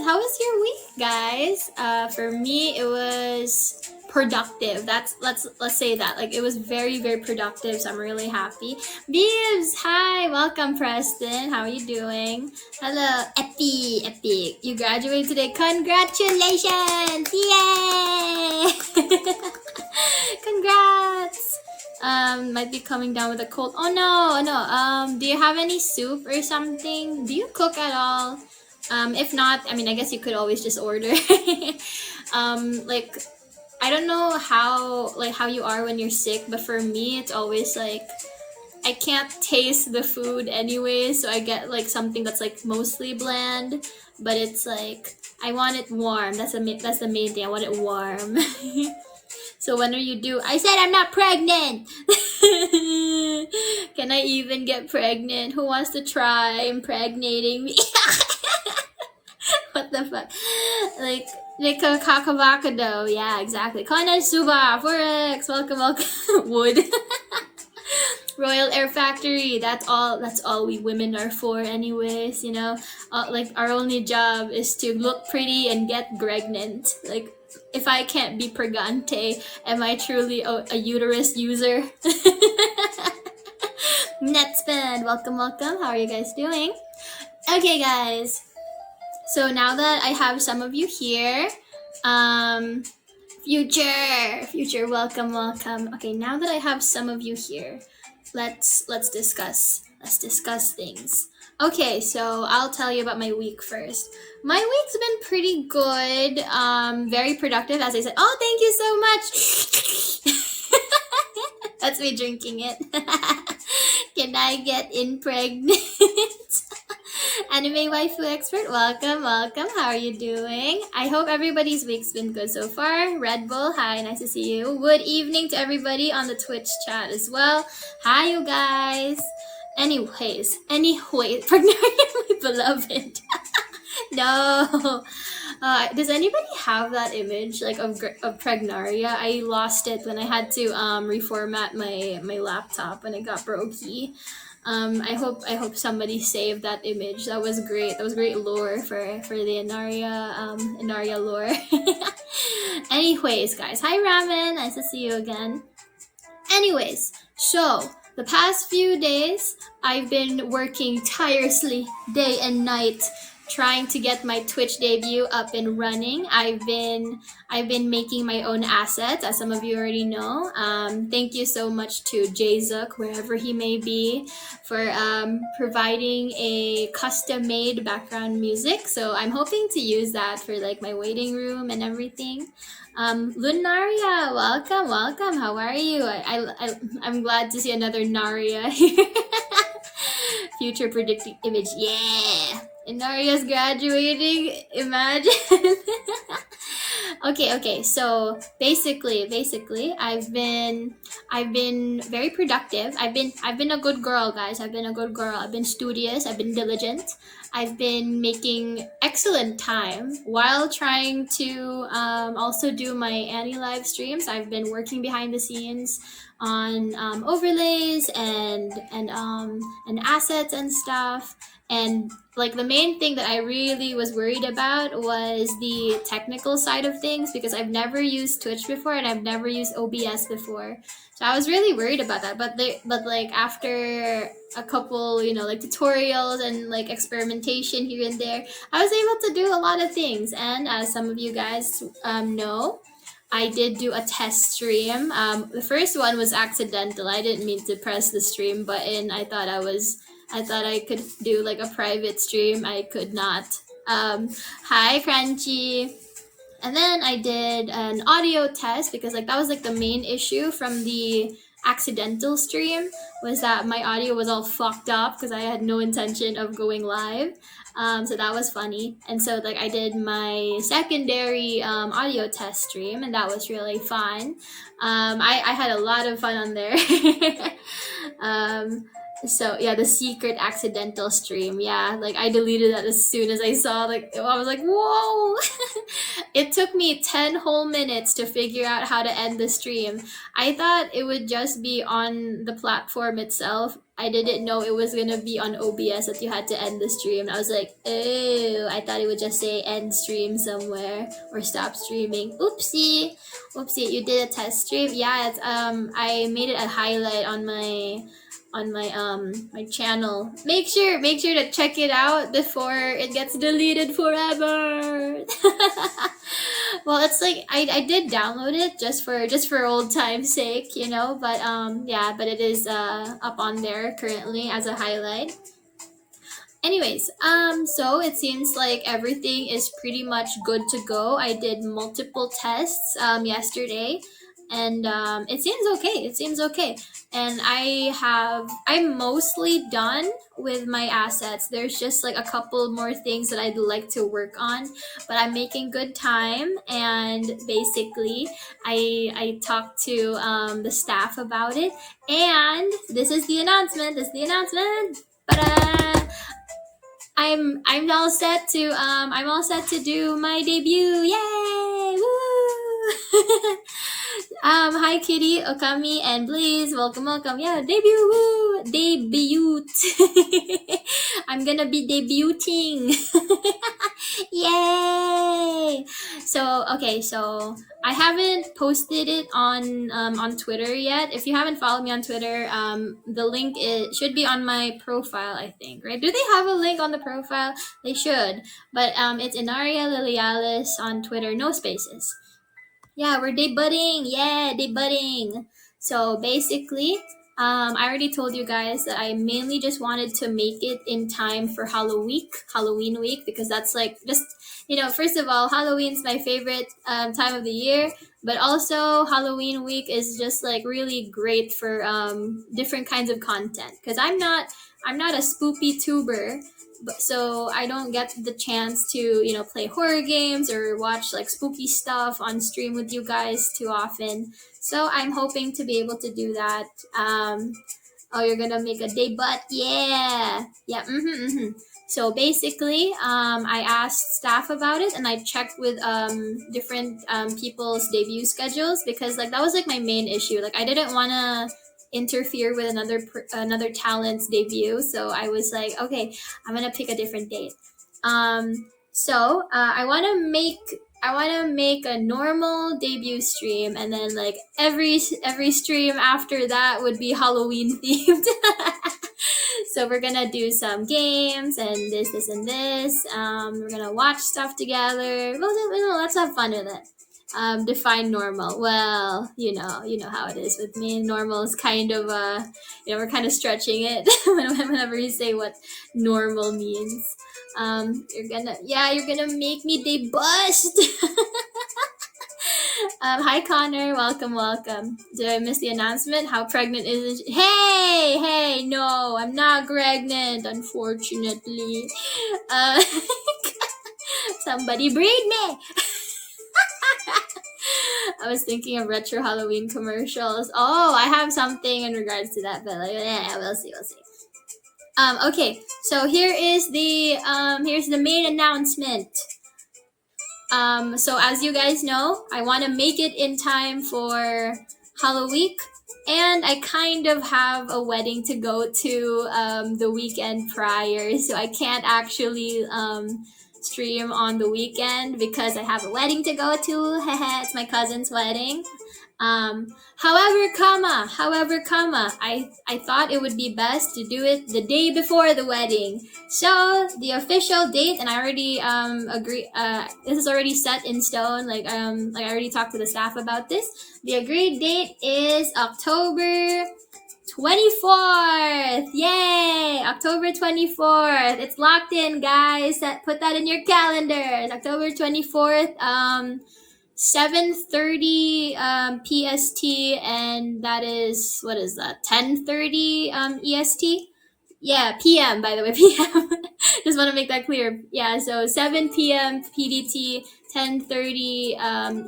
how was your week, guys? For me, it was productive. Let's say that. Like it was very very productive. So I'm really happy. Beebs, hi, welcome, Preston. How are you doing? Hello, Epic. You graduated today. Congratulations! Yay! Congrats. Might be coming down with a cold. Oh no, no. Do you have any soup or something? Do you cook at all? If not, I mean, I guess you could always just order. Like, I don't know how you are when you're sick, but for me, it's always like I can't taste the food anyway, so I get like something that's like mostly bland, but it's like I want it warm. That's the main thing. I want it warm. So when are you due? I said I'm not pregnant. Can I even get pregnant? Who wants to try impregnating me? What the fuck? Like a kakavakado. Yeah, exactly. Kana Suba, Forex, welcome. Wood. Royal Air Factory. That's all we women are for, anyways. You know, like our only job is to look pretty and get pregnant. Like, if I can't be pregante, am I truly a uterus user? Netspend, welcome. How are you guys doing? Okay, guys. So now that I have some of you here, future, welcome. Okay, now that I have some of you here, let's discuss things. Okay, so I'll tell you about my week first. My week's been pretty good, very productive, as I said. Oh, thank you so much. That's me drinking it. Can I get impregnant? Anime waifu expert, welcome. How are you doing? I hope everybody's week's been good so far. Red Bull, hi, nice to see you. Good evening to everybody on the Twitch chat as well. Hi, you guys. Anyways, Pragnaria, my beloved. No. Does anybody have that image like of Pragnaria? I lost it when I had to reformat my laptop when it got brokey. I hope somebody saved that image. That was great. That was great lore for the Enaria lore. Anyways, guys, hi Ramen. Nice to see you again. Anyways, so the past few days I've been working tirelessly day and night trying to get my Twitch debut up and running. I've been making my own assets, as some of you already know. Thank you so much to Jayzook, wherever he may be, for providing a custom-made background music. So I'm hoping to use that for like my waiting room and everything. Lunaria, welcome. How are you? I'm glad to see another Naria here. Future predicting image, yeah. Enaria's graduating. Imagine. Okay. So basically, I've been very productive. I've been a good girl, guys. I've been a good girl. I've been studious. I've been diligent. I've been making excellent time while trying to also do my AniLive streams. I've been working behind the scenes on overlays and assets and stuff. And like the main thing that I really was worried about was the technical side of things, because I've never used Twitch before and I've never used OBS before. So I was really worried about that. But like after a couple, like tutorials and like experimentation here and there, I was able to do a lot of things. And as some of you guys know, I did do a test stream. The first one was accidental. I didn't mean to press the stream button. I thought I could do like a private stream. I could not. Hi, Crunchy. And then I did an audio test, because like that was like the main issue from the accidental stream, was that my audio was all fucked up because I had no intention of going live. So that was funny. And so like I did my secondary audio test stream, and that was really fun. I had a lot of fun on there. So yeah, the secret accidental stream. Yeah, like I deleted that as soon as I saw, like I was like, whoa. It took me 10 whole minutes to figure out how to end the stream. I thought it would just be on the platform itself, I didn't know it was gonna be on OBS that you had to end the stream. I was like, oh, I thought it would just say end stream somewhere or stop streaming. Oopsie, oopsie. You did a test stream. Yeah, it's I made it a highlight on my channel. Make sure to check it out before it gets deleted forever. Well, it's like I did download it just for old time's sake, you know, but yeah, but it is up on there currently as a highlight. Anyways, so it seems like everything is pretty much good to go. I did multiple tests yesterday, and it seems okay. It seems okay, and I'm mostly done with my assets. There's just like a couple more things that I'd like to work on, but I'm making good time. And basically, I talked to the staff about it, and this is the announcement. This is the announcement. But I'm all set to do my debut. Yay! Woo! Hi Kitty, Okami, and Blaze. Welcome. Yeah, debut. Woo! Debut. I'm gonna be debuting. Yay! So okay, so I haven't posted it on Twitter yet. If you haven't followed me on Twitter, the link should be on my profile, I think. Right? Do they have a link on the profile? They should. But it's Enaria Liliales on Twitter, no spaces. Yeah, we're debuting. Yeah, debuting. So basically, I already told you guys that I mainly just wanted to make it in time for Halloween week, because that's like just, first of all, Halloween's my favorite time of the year, but also Halloween week is just like really great for different kinds of content, because I'm not a spoopy tuber, so I don't get the chance to play horror games or watch like spooky stuff on stream with you guys too often. So I'm hoping to be able to do that. Oh, you're gonna make a debut? Yeah. So basically, I asked staff about it, and I checked with different people's debut schedules, because like that was like my main issue. Like I didn't want to interfere with another talent's debut, so I was like, okay, I'm gonna pick a different date. So I want to make a normal debut stream, and then like every stream after that would be Halloween themed. So we're gonna do some games and this and this. We're gonna watch stuff together. Let's have fun with it. Define normal. Well, you know how it is with me. Normal is kind of we're kind of stretching it whenever you say what normal means. You're gonna make me debust. Hi Connor, welcome. Did I miss the announcement? How pregnant is it? Hey, no, I'm not pregnant, unfortunately. Somebody breed me. I was thinking of retro Halloween commercials. Oh, I have something in regards to that, but we'll see. Okay, so here's the main announcement. So as you guys know, I want to make it in time for Halloween, and I kind of have a wedding to go to the weekend prior, so I can't actually stream on the weekend because I have a wedding to go to. It's my cousin's wedding. However, I thought it would be best to do it the day before the wedding. So the official date, and I already agree. This is already set in stone. Like I already talked to the staff about this. The agreed date is October 24th. Yay! October 24th. It's locked in, guys. Put that in your calendars. October 24th. 7:30 PST, and that is, what is that, 10:30 EST? Yeah, PM, by the way. PM. Just want to make that clear. Yeah, so 7 p.m. PDT, 10:30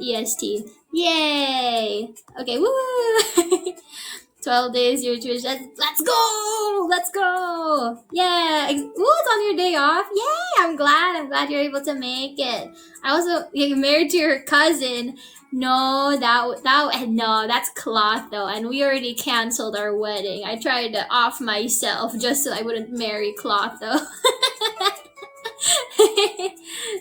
EST. Yay! Okay, woo! 12 days, your Twitch. Let's go! Yeah. Ooh, it's on your day off. Yay! I'm glad you're able to make it. I also, you're married to your cousin. No, no, that's cloth though, and we already canceled our wedding. I tried to off myself just so I wouldn't marry cloth though.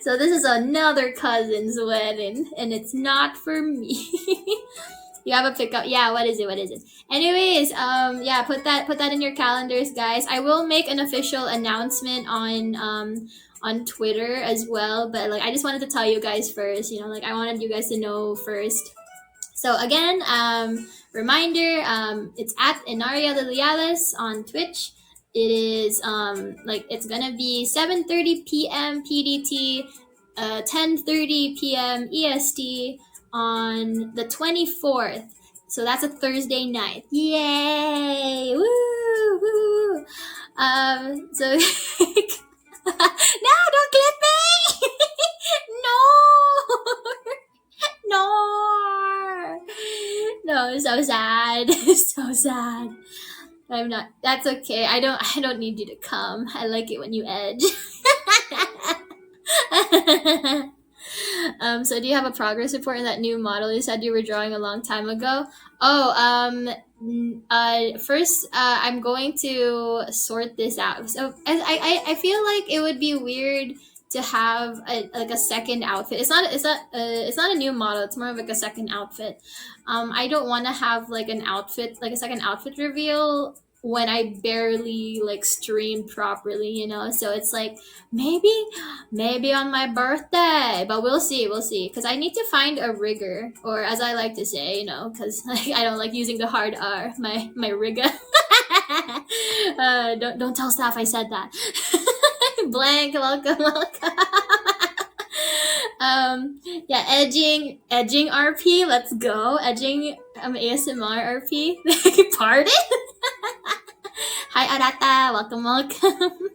So this is another cousin's wedding, and it's not for me. You have a pickup. Yeah, what is it? What is it? Anyways, yeah, put that in your calendars, guys. I will make an official announcement on Twitter as well, but like I just wanted to tell you guys first, you know, like I wanted you guys to know first. So again, reminder, it's at Enaria Liliales on Twitch. It is like it's gonna be 7:30 p.m. PDT, 10:30 p.m. EST on the 24th. So that's a Thursday night. Yay! Woo! Woo! So no, don't clip me! No! No, so sad. So sad. I'm not. That's okay. I don't need you to come. I like it when you edge. So do you have a progress report in that new model you said you were drawing a long time ago? Oh, first, I'm going to sort this out. So I feel like it would be weird to have like a second outfit. It's not a new model. It's more of like a second outfit. I don't want to have like an outfit, like a second outfit reveal when I barely like stream properly, you know. So it's like maybe on my birthday, but we'll see, because I need to find a rigger, or as I like to say, you know, because like I don't like using the hard R, my rigger. Don't tell staff I said that. Blank, welcome. Yeah, edging RP, let's go. Edging ASMR RP. Pardon. Hi Arata, welcome.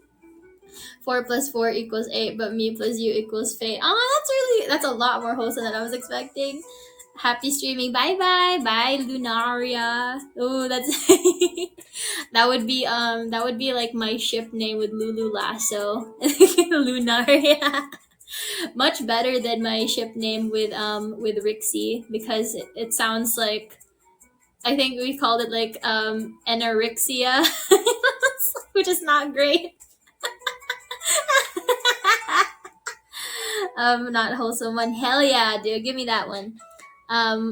4 plus 4 equals 8, but me plus you equals fate. Oh, that's a lot more wholesome than I was expecting. Happy streaming. Bye. Bye, Lunaria. Oh, that's that would be like my ship name with Lulu Lasso. Lunaria. Much better than my ship name with Rixie, because it sounds like, I think we called it like anorexia, which is not great. Not wholesome one. Hell yeah, dude, give me that one.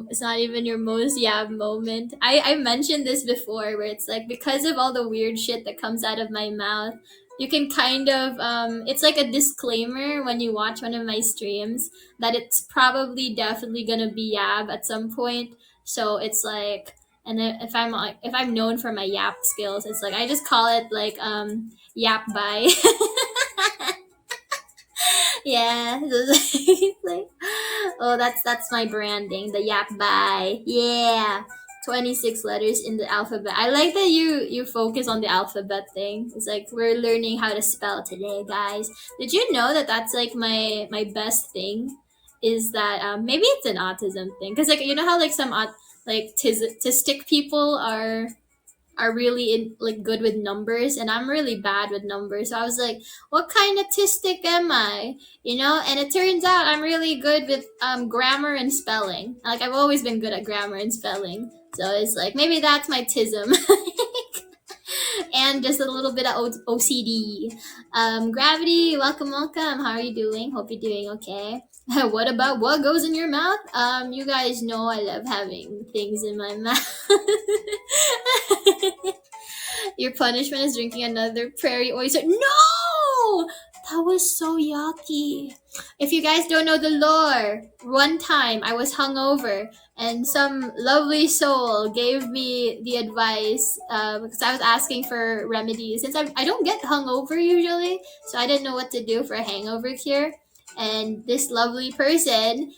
It's not even your most yab moment. I mentioned this before, where it's like, because of all the weird shit that comes out of my mouth, you can kind of it's like a disclaimer when you watch one of my streams that it's probably definitely gonna be yab at some point. So it's like, and if I'm known for my yap skills, it's like I just call it like yap bye. Yeah. Like, oh, that's my branding, the yap bye. Yeah. 26 letters in the alphabet. I like that you focus on the alphabet thing. It's like we're learning how to spell today, guys. Did you know that that's like my best thing? Is that maybe it's an autism thing? Because like, you know how like some like autistic people are really like good with numbers, and I'm really bad with numbers. So I was like, what kind of autistic am I, you know? And it turns out I'm really good with grammar and spelling. Like I've always been good at grammar and spelling, so it's like maybe that's my tism. And just a little bit of OCD. Gravity, welcome. How are you doing? Hope you're doing okay. What about what goes in your mouth? You guys know I love having things in my mouth. Your punishment is drinking another prairie oyster. No! That was so yucky. If you guys don't know the lore, one time I was hungover and some lovely soul gave me the advice because I was asking for remedies. Since I don't get hungover usually, so I didn't know what to do for a hangover cure. And this lovely person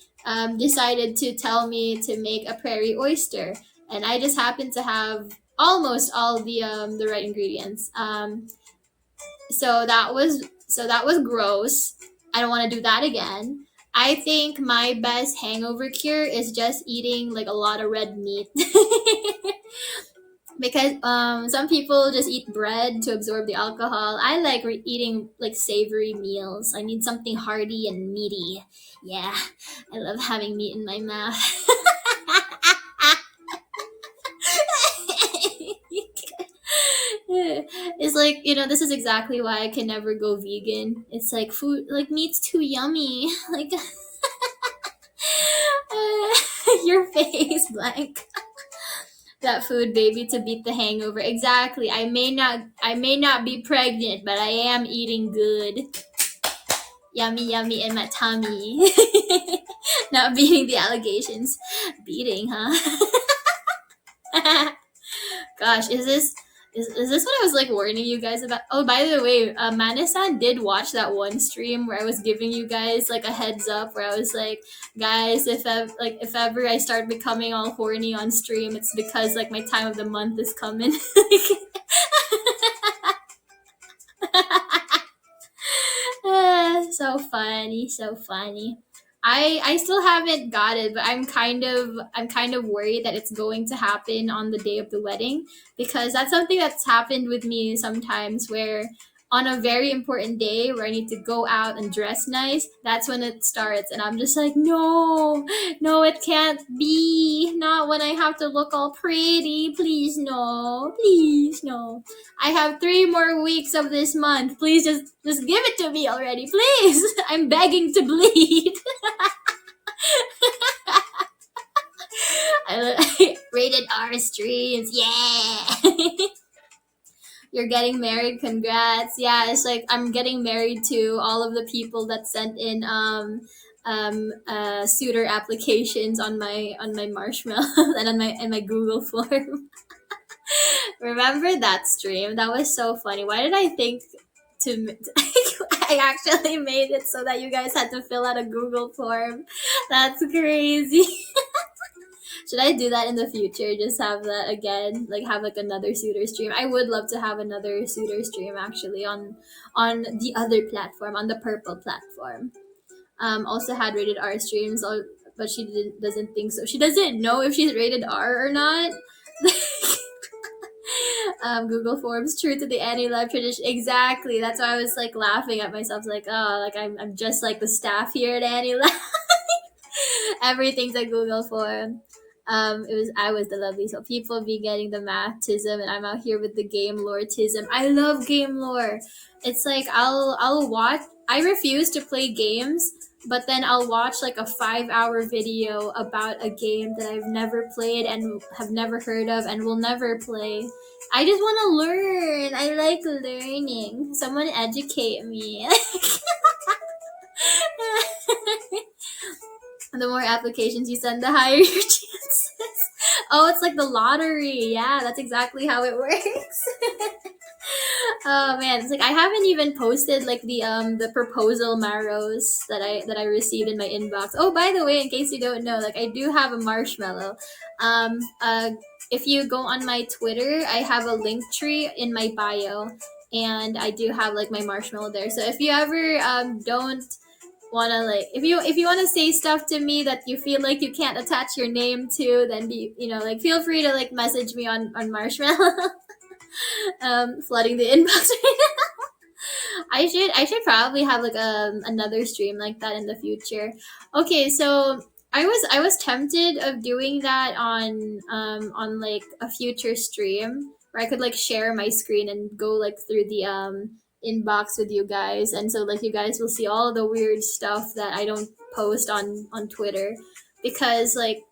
decided to tell me to make a prairie oyster. And I just happened to have almost all the right ingredients. So that was gross. I don't want to do that again. I think my best hangover cure is just eating like a lot of red meat. because some people just eat bread to absorb the alcohol. I like eating like savory meals. I need something hearty and meaty. Yeah, I love having meat in my mouth. It's like, this is exactly why I can never go vegan. It's like food, like meat's too yummy. Like your face blank. That food, baby, to beat the hangover. Exactly. I may not be pregnant, but I am eating good. Yummy, yummy in my tummy. Not beating the allegations. Beating, huh? Gosh, is this what I was like warning you guys about? Oh, by the way, Manasan did watch that one stream where I was giving you guys like a heads up, where I was like, guys, if ever I start becoming all horny on stream, it's because like my time of the month is coming. So funny, so funny. I still haven't got it, but I'm kind of worried that it's going to happen on the day of the wedding, because that's something that's happened with me sometimes, where on a very important day where I need to go out and dress nice, that's when it starts, and I'm just like, no, no, it can't be. Not when I have to look all pretty. Please no. Please no. I have 3 more weeks of this month. Please just give it to me already. Please. I'm begging to bleed. Rated R streams. Yeah. You're getting married. Congrats. Yeah, it's like I'm getting married to all of the people that sent in suitor applications on my marshmallow and on my Google form. Remember that stream? That was so funny. Why did I think to I actually made it so that you guys had to fill out a Google form? That's crazy. Should I do that in the future? Just have that again, like have like another suitor stream. I would love to have another suitor stream actually on the other platform, on the purple platform. Also had rated R streams, but she doesn't think so. She doesn't know if she's rated R or not. Google Forms, true to the AniLive tradition. Exactly. That's why I was like laughing at myself, like, oh, like I'm just like the staff here at AniLive. Everything's a Google Form. I was the lovely. So people be getting the mathtism, and I'm out here with the game loretism. I love game lore. It's like I'll watch. I refuse to play games, but then I'll watch like a 5-hour video about a game that I've never played and have never heard of and will never play. I just want to learn. I like learning. Someone educate me. The more applications you send, the higher your chances. Oh, it's like the lottery. Yeah, that's exactly how it works. Oh man, it's like I haven't even posted like the proposal marrows that I received in my inbox. Oh, by the way, in case you don't know, like I do have a marshmallow. Um uh if you go on my Twitter, I have a link tree in my bio, and I do have like my marshmallow there. So if you ever don't wanna like, if you want to say stuff to me that you feel like you can't attach your name to, then like feel free to like message me on marshmallow. Flooding the inbox right now. I should probably have like another stream like that in the future. Okay, so I was tempted of doing that on like a future stream where I could like share my screen and go like through the inbox with you guys, and so like you guys will see all the weird stuff that I don't post on Twitter, because like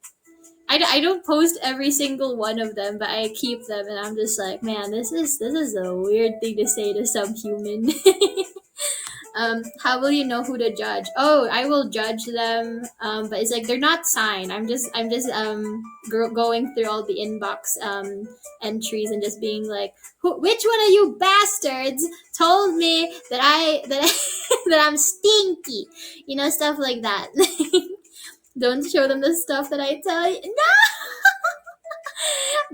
I don't post every single one of them, but I keep them, and I'm just like, man, this is a weird thing to say to some human. How will you know who to judge? Oh, I will judge them, but it's like they're not signed. I'm just going through all the inbox entries and just being like, which one of you bastards told me that I'm stinky? Stuff like that. Don't show them the stuff that I tell you. No!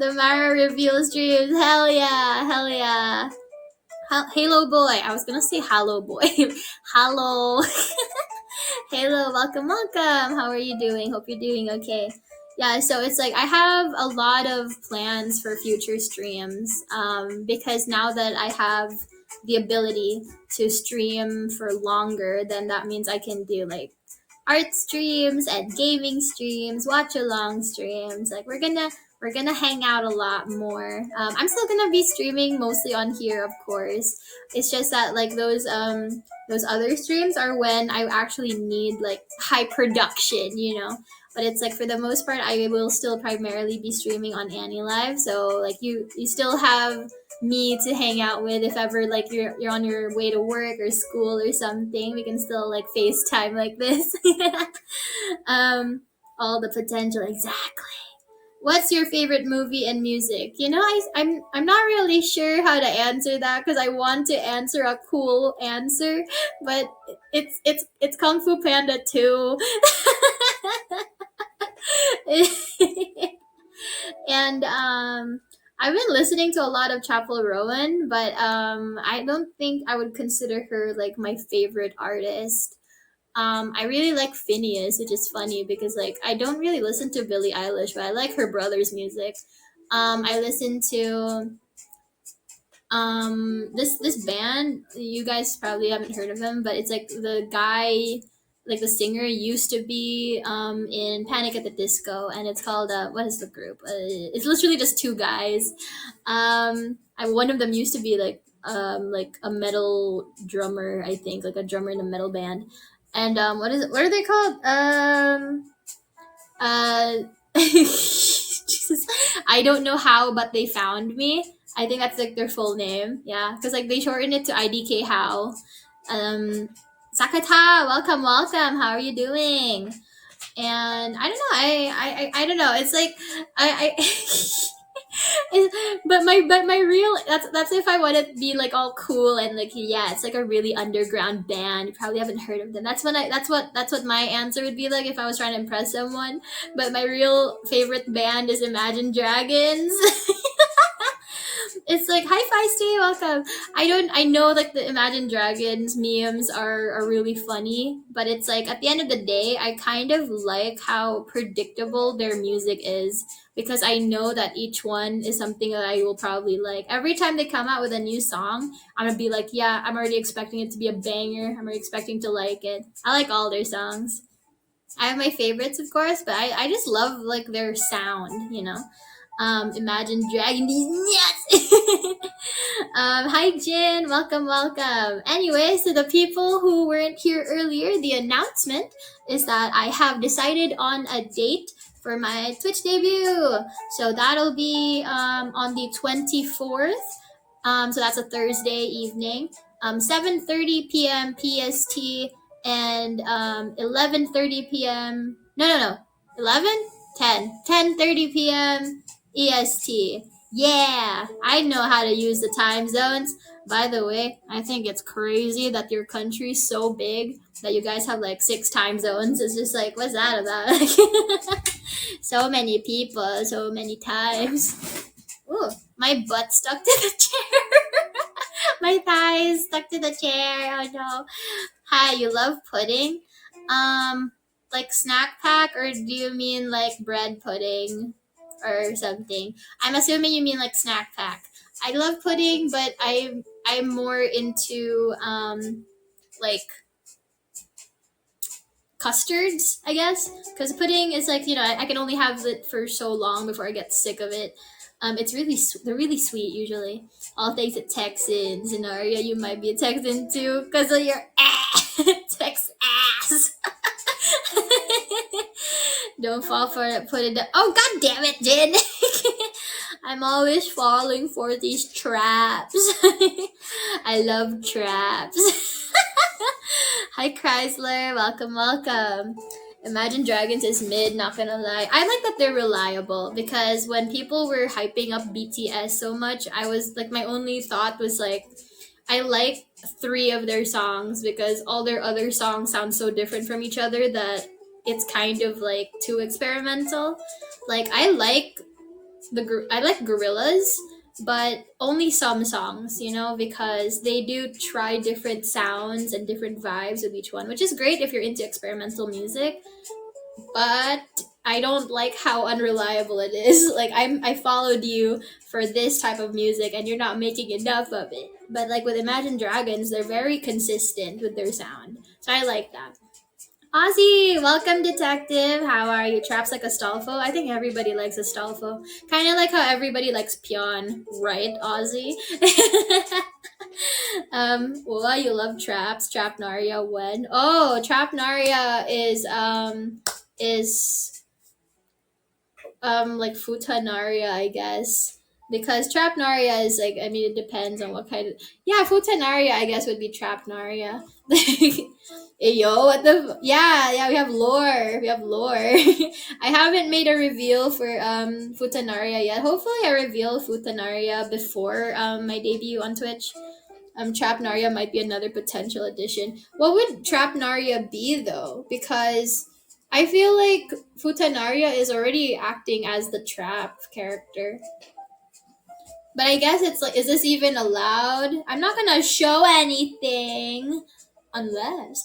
The Mara reveal streams. Hell yeah. Hell yeah. Halo boy. I was gonna say Halo boy. Hello. Halo, welcome, welcome. How are you doing? Hope you're doing okay. Yeah, so it's like I have a lot of plans for future streams, because now that I have the ability to stream for longer, then that means I can do like art streams and gaming streams, watch along streams. Like we're gonna hang out a lot more. I'm still gonna be streaming mostly on here, of course. It's just that like those other streams are when I actually need like high production, you know. But it's like for the most part, I will still primarily be streaming on AniLive. So like you still have me to hang out with if ever like you're on your way to work or school or something. We can still like FaceTime like this. All the potential, exactly. What's your favorite movie and music? You know, I'm not really sure how to answer that because I want to answer a cool answer, but it's Kung Fu Panda 2. And I've been listening to a lot of Chapel Rowan, but I don't think I would consider her like my favorite artist. I really like Phineas, which is funny because like I don't really listen to Billie Eilish, but I like her brother's music. I listen to this band. You guys probably haven't heard of them, but it's like the guy, like the singer used to be in Panic at the Disco, and it's called what is the group? It's literally just two guys. One of them used to be like a metal drummer, I think, like a drummer in a metal band. And what is it? What are they called? Uh, Jesus, I don't know how, but they found me. I think that's like their full name. Yeah, because like they shortened it to IDK How. Um, Sakata, welcome, welcome. How are you doing? And I don't know. I don't know. It's like I but my real that's if I want to be like all cool and like yeah, it's like a really underground band. You probably haven't heard of them. That's what my answer would be like if I was trying to impress someone. But my real favorite band is Imagine Dragons. It's like hi Feisty, welcome. I know like the Imagine Dragons memes are really funny, but it's like at the end of the day, I kind of like how predictable their music is because I know that each one is something that I will probably like. Every time they come out with a new song, I'm gonna be like, yeah, I'm already expecting it to be a banger. I'm already expecting to like it. I like all their songs. I have my favorites, of course, but I just love like their sound, you know. Imagine dragging these nuts. Hi Jin, welcome, welcome. Anyways, to the people who weren't here earlier, the announcement is that I have decided on a date for my Twitch debut. So that'll be on the 24th. So that's a Thursday evening. 7:30 p.m. PST and 11:30 p.m. No. 11? 10:30 p.m. EST. Yeah, I know how to use the time zones. By the way, I think it's crazy that your country's so big that you guys have like 6 time zones. It's just like, what's that about? So many people, so many times. Ooh, my butt stuck to the chair. My thighs stuck to the chair. Oh no. Hi, you love pudding? Like snack pack, or do you mean like bread pudding or something? I'm assuming you mean like snack pack. I love pudding, but I'm more into like custards, I guess, because pudding is like I can only have it for so long before I get sick of it. It's they're really sweet usually. All thanks to Texans. Enaria, you might be a Texan too because of your ass. Tex ass. Don't fall for it. Put it down. Oh god damn it, Jin. I'm always falling for these traps. I love traps. Hi Chrysler, welcome, welcome. Imagine Dragons is mid, not gonna lie. I like that they're reliable because when people were hyping up BTS so much, I was like, my only thought was like, I like 3 of their songs because all their other songs sound so different from each other that it's kind of like too experimental. Like I like Gorillas, but only some songs, because they do try different sounds and different vibes with each one, which is great if you're into experimental music. But I don't like how unreliable it is. Like I followed you for this type of music and you're not making enough of it. But like with Imagine Dragons, they're very consistent with their sound. So I like that. Ozzy, welcome, detective. How are you? Traps like Astolfo? I think everybody likes Astolfo. Kind of like how everybody likes Pion, right, Ozzy? Well, you love traps. Trap Naria when? Oh, Trap Naria is like Futanaria, I guess. Because Trapnaria is like, I mean, it depends on what kind of. Yeah, Futanaria, I guess, would be Trapnaria. Hey, yo, what the. Yeah, we have lore. We have lore. I haven't made a reveal for Futanaria yet. Hopefully, I reveal Futanaria before my debut on Twitch. Trapnaria might be another potential addition. What would Trapnaria be though? Because I feel like Futanaria is already acting as the trap character. But I guess it's like, is this even allowed? I'm not gonna show anything unless.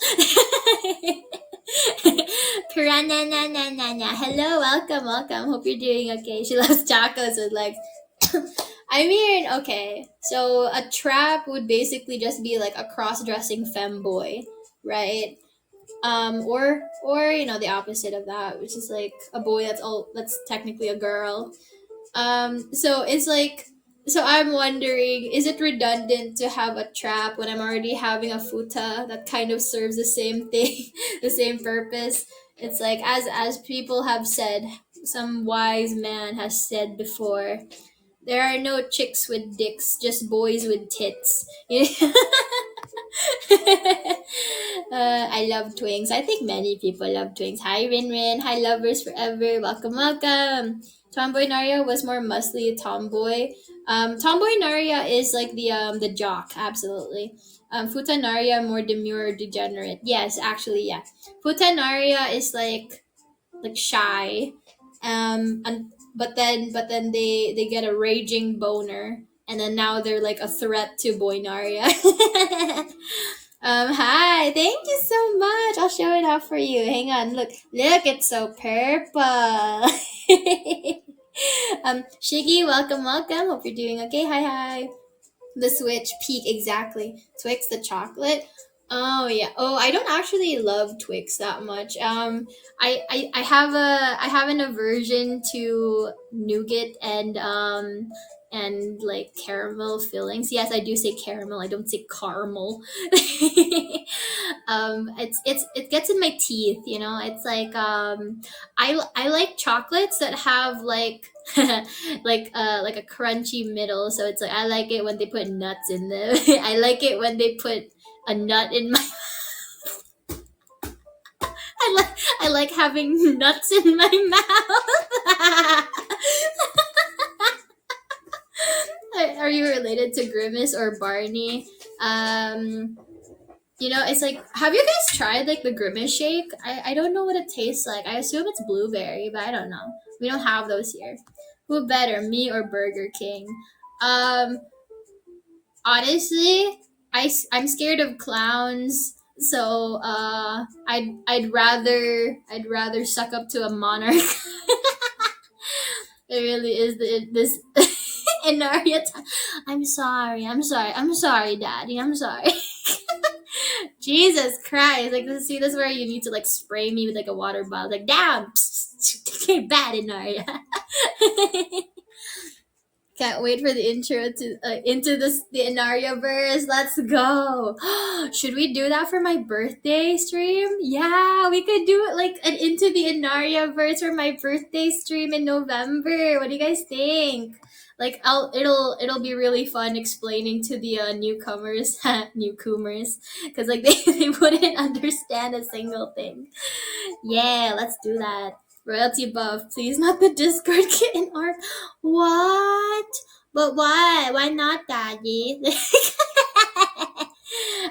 Piranha. Hello, welcome. Hope you're doing okay. She loves tacos with legs. I mean, okay. So a trap would basically just be like a cross-dressing femboy, right? Or the opposite of that, which is like a boy that's technically a girl. So it's like, so I'm wondering, is it redundant to have a trap when I'm already having a futa that kind of serves the same thing, the same purpose? It's like, as people have said, some wise man has said before, there are no chicks with dicks, just boys with tits. I love twins. I think many people love twins. Hi, Rin. Hi, lovers forever. Welcome. Tomboy Naria was more muscly tomboy. Tomboy Naria is like the jock, absolutely. Futa Naria more demure, degenerate. Yes, actually, yeah. Futa Naria is like shy, and but then they get a raging boner, and then now they're like a threat to Boy Naria. Hi, thank you so much. I'll show it off for you. Hang on, look, it's so purple. Shiggy, welcome. Hope you're doing okay. Hi. The Switch peak, exactly. Twix the chocolate. Oh yeah. Oh, I don't actually love Twix that much. I have an aversion to nougat and like caramel fillings. Yes, I do say caramel. I don't say caramel. It gets in my teeth. It's like I like chocolates that have like like a crunchy middle. So it's like I like it when they put nuts in them. I like it when they put a nut in my. I like having nuts in my mouth. Are you related to Grimace or Barney? It's like, have you guys tried like the Grimace shake? I don't know what it tastes like. I assume it's blueberry, but I don't know. We don't have those here. Who better, me or Burger King? Um, Honestly, I'm scared of clowns. So I'd rather suck up to a monarch. It really is this Enaria. I'm sorry, Daddy. I'm sorry. Jesus Christ! Like this is where you need to like spray me with like a water bottle. Like down, get bad Enaria. Can't wait for the intro to into the Enaria verse. Let's go. Should we do that for my birthday stream? Yeah, we could do it like an into the Enaria verse for my birthday stream in November. What do you guys think? Like it'll be really fun explaining to the newcomers because like they wouldn't understand a single thing. Yeah, let's do that. Royalty buff, please, not the Discord kitten art. What? But why? Why not, Daddy?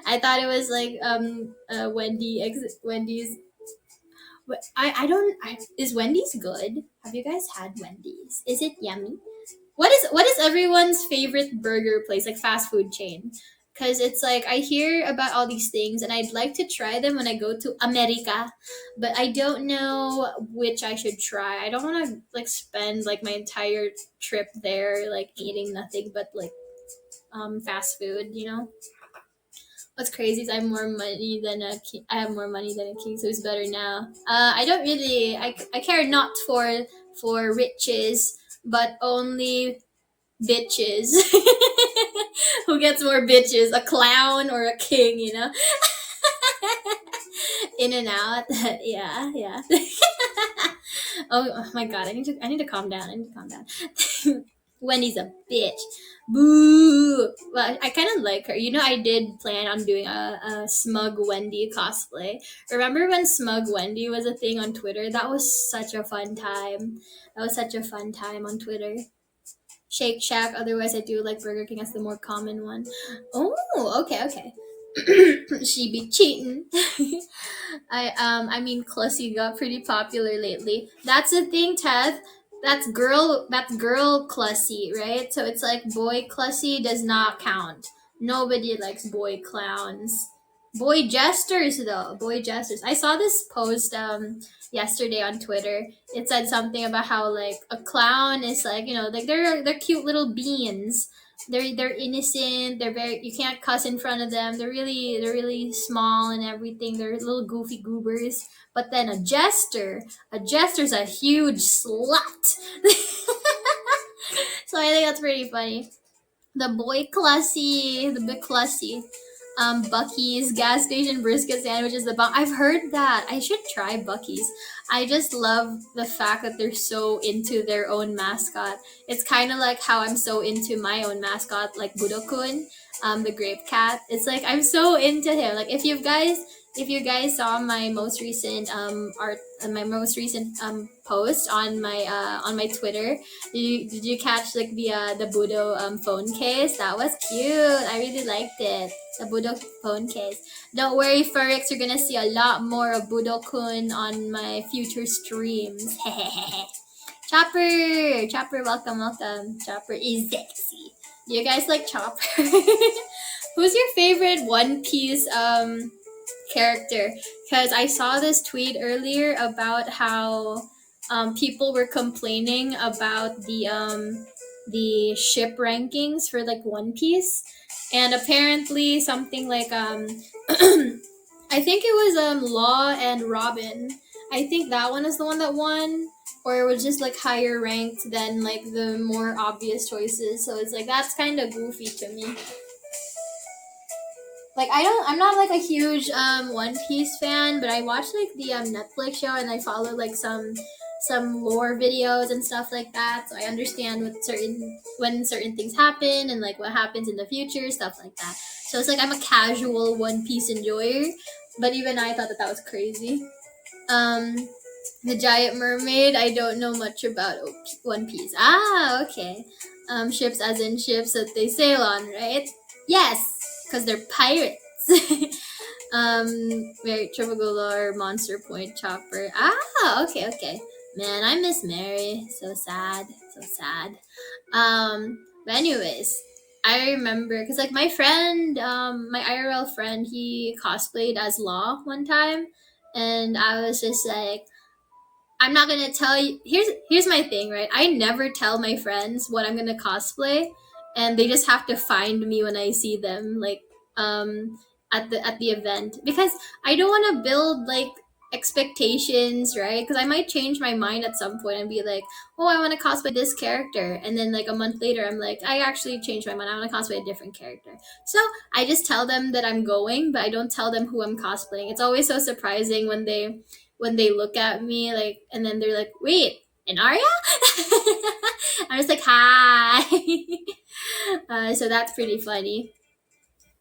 I thought it was like Wendy's. I don't. Is Wendy's good? Have you guys had Wendy's? Is it yummy? What is everyone's favorite burger place, like fast food chain? because it's like I hear about all these things and I'd like to try them when I go to America, but I don't know which I should try. I don't want to like spend like my entire trip there like eating nothing but like fast food, you know. What's crazy is I have more money than a king. I have more money than a king, so who's better now? I don't really. I care not for riches, but only bitches. Who gets more bitches, a clown or a king? You know, in and out. Yeah, yeah. Oh my god, I need to calm down. I need to calm down. Wendy's a bitch. Boo. Well, I kind of like her. You know, I did plan on doing a Smug Wendy cosplay. Remember when Smug Wendy was a thing on Twitter? That was such a fun time. That was such a fun time on Twitter. Shake Shack. Otherwise, I do like Burger King as the more common one. Oh, okay, okay. She be cheating. I mean, Clussy got pretty popular lately. That's the thing, Ted. That's girl Clussy, right? So it's like boy Clussy does not count. Nobody likes boy clowns. Boy jesters though. Boy jesters. I saw this post yesterday on Twitter. It said something about how like a clown is like, you know, like they're cute little beans. They're innocent. They're very, you can't cuss in front of them. They're really small and everything. They're little goofy goobers. But then a jester's a huge slut. So I think that's pretty funny. The boy Clussy, the big Clussy. Bucky's gas station brisket sandwich is the bomb. I've heard that. I should try Bucky's. I just love the fact that they're so into their own mascot. It's kind of like how I'm so into my own mascot, like Budokun, the grape cat. It's like I'm so into him. Like if you guys saw my most recent my most recent post on my Twitter, did you catch like the Budo phone case? That was cute. I really liked it. The Budo phone case. Don't worry, Furix, you're gonna see a lot more of Budo-kun on my future streams. Chopper, welcome, welcome. Chopper is sexy. Do you guys like Chopper? Who's your favorite One Piece character? Because I saw this tweet earlier about how people were complaining about the ship rankings for like One Piece, and apparently something like I think it was Law and Robin. I think that one is the one that won, or it was just like higher ranked than like the more obvious choices. So it's like that's kind of goofy to me. Like I'm not like a huge One Piece fan, but I watch like the Netflix show and I follow like some lore videos and stuff like that, so I understand when certain things happen and like what happens in the future, stuff like that. So it's like I'm a casual One Piece enjoyer, but even I thought that was crazy. The Giant Mermaid, I don't know much about One Piece. Ah, okay. Ships as in ships that they sail on, right? Yes, because they're pirates. Very Triple Galore, Monster Point, Chopper. Ah, okay, okay. Man, I miss Mary. So sad. So sad. But anyways, I remember because like my friend, my IRL friend, he cosplayed as Law one time, and I was just like, I'm not gonna tell you. Here's my thing, right? I never tell my friends what I'm gonna cosplay, and they just have to find me when I see them, like at the event, because I don't want to build like expectations, right? Because I might change my mind at some point and be like, oh, I want to cosplay this character, and then like a month later, I'm like, I actually changed my mind. I want to cosplay a different character. So I just tell them that I'm going, but I don't tell them who I'm cosplaying. It's always so surprising when they look at me like, and then they're like, wait, Enaria? I'm just like, hi. So that's pretty funny.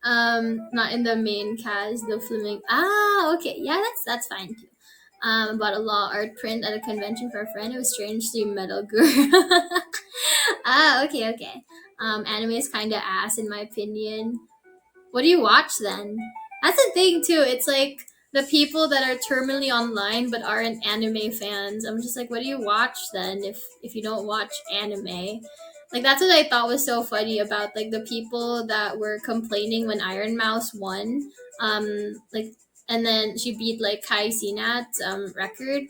Not in the main cast, the flaming. Ah, okay, yeah, that's fine too. Bought a law art print at a convention for a friend. It was strangely metal girl. Ah, okay, okay. Anime is kind of ass in my opinion. What do you watch then? That's the thing too. It's like the people that are terminally online but aren't anime fans. I'm just like, what do you watch then if you don't watch anime? Like that's what I thought was so funny about like the people that were complaining when Iron Mouse won. Like and then she beat like Kai Cenat's record,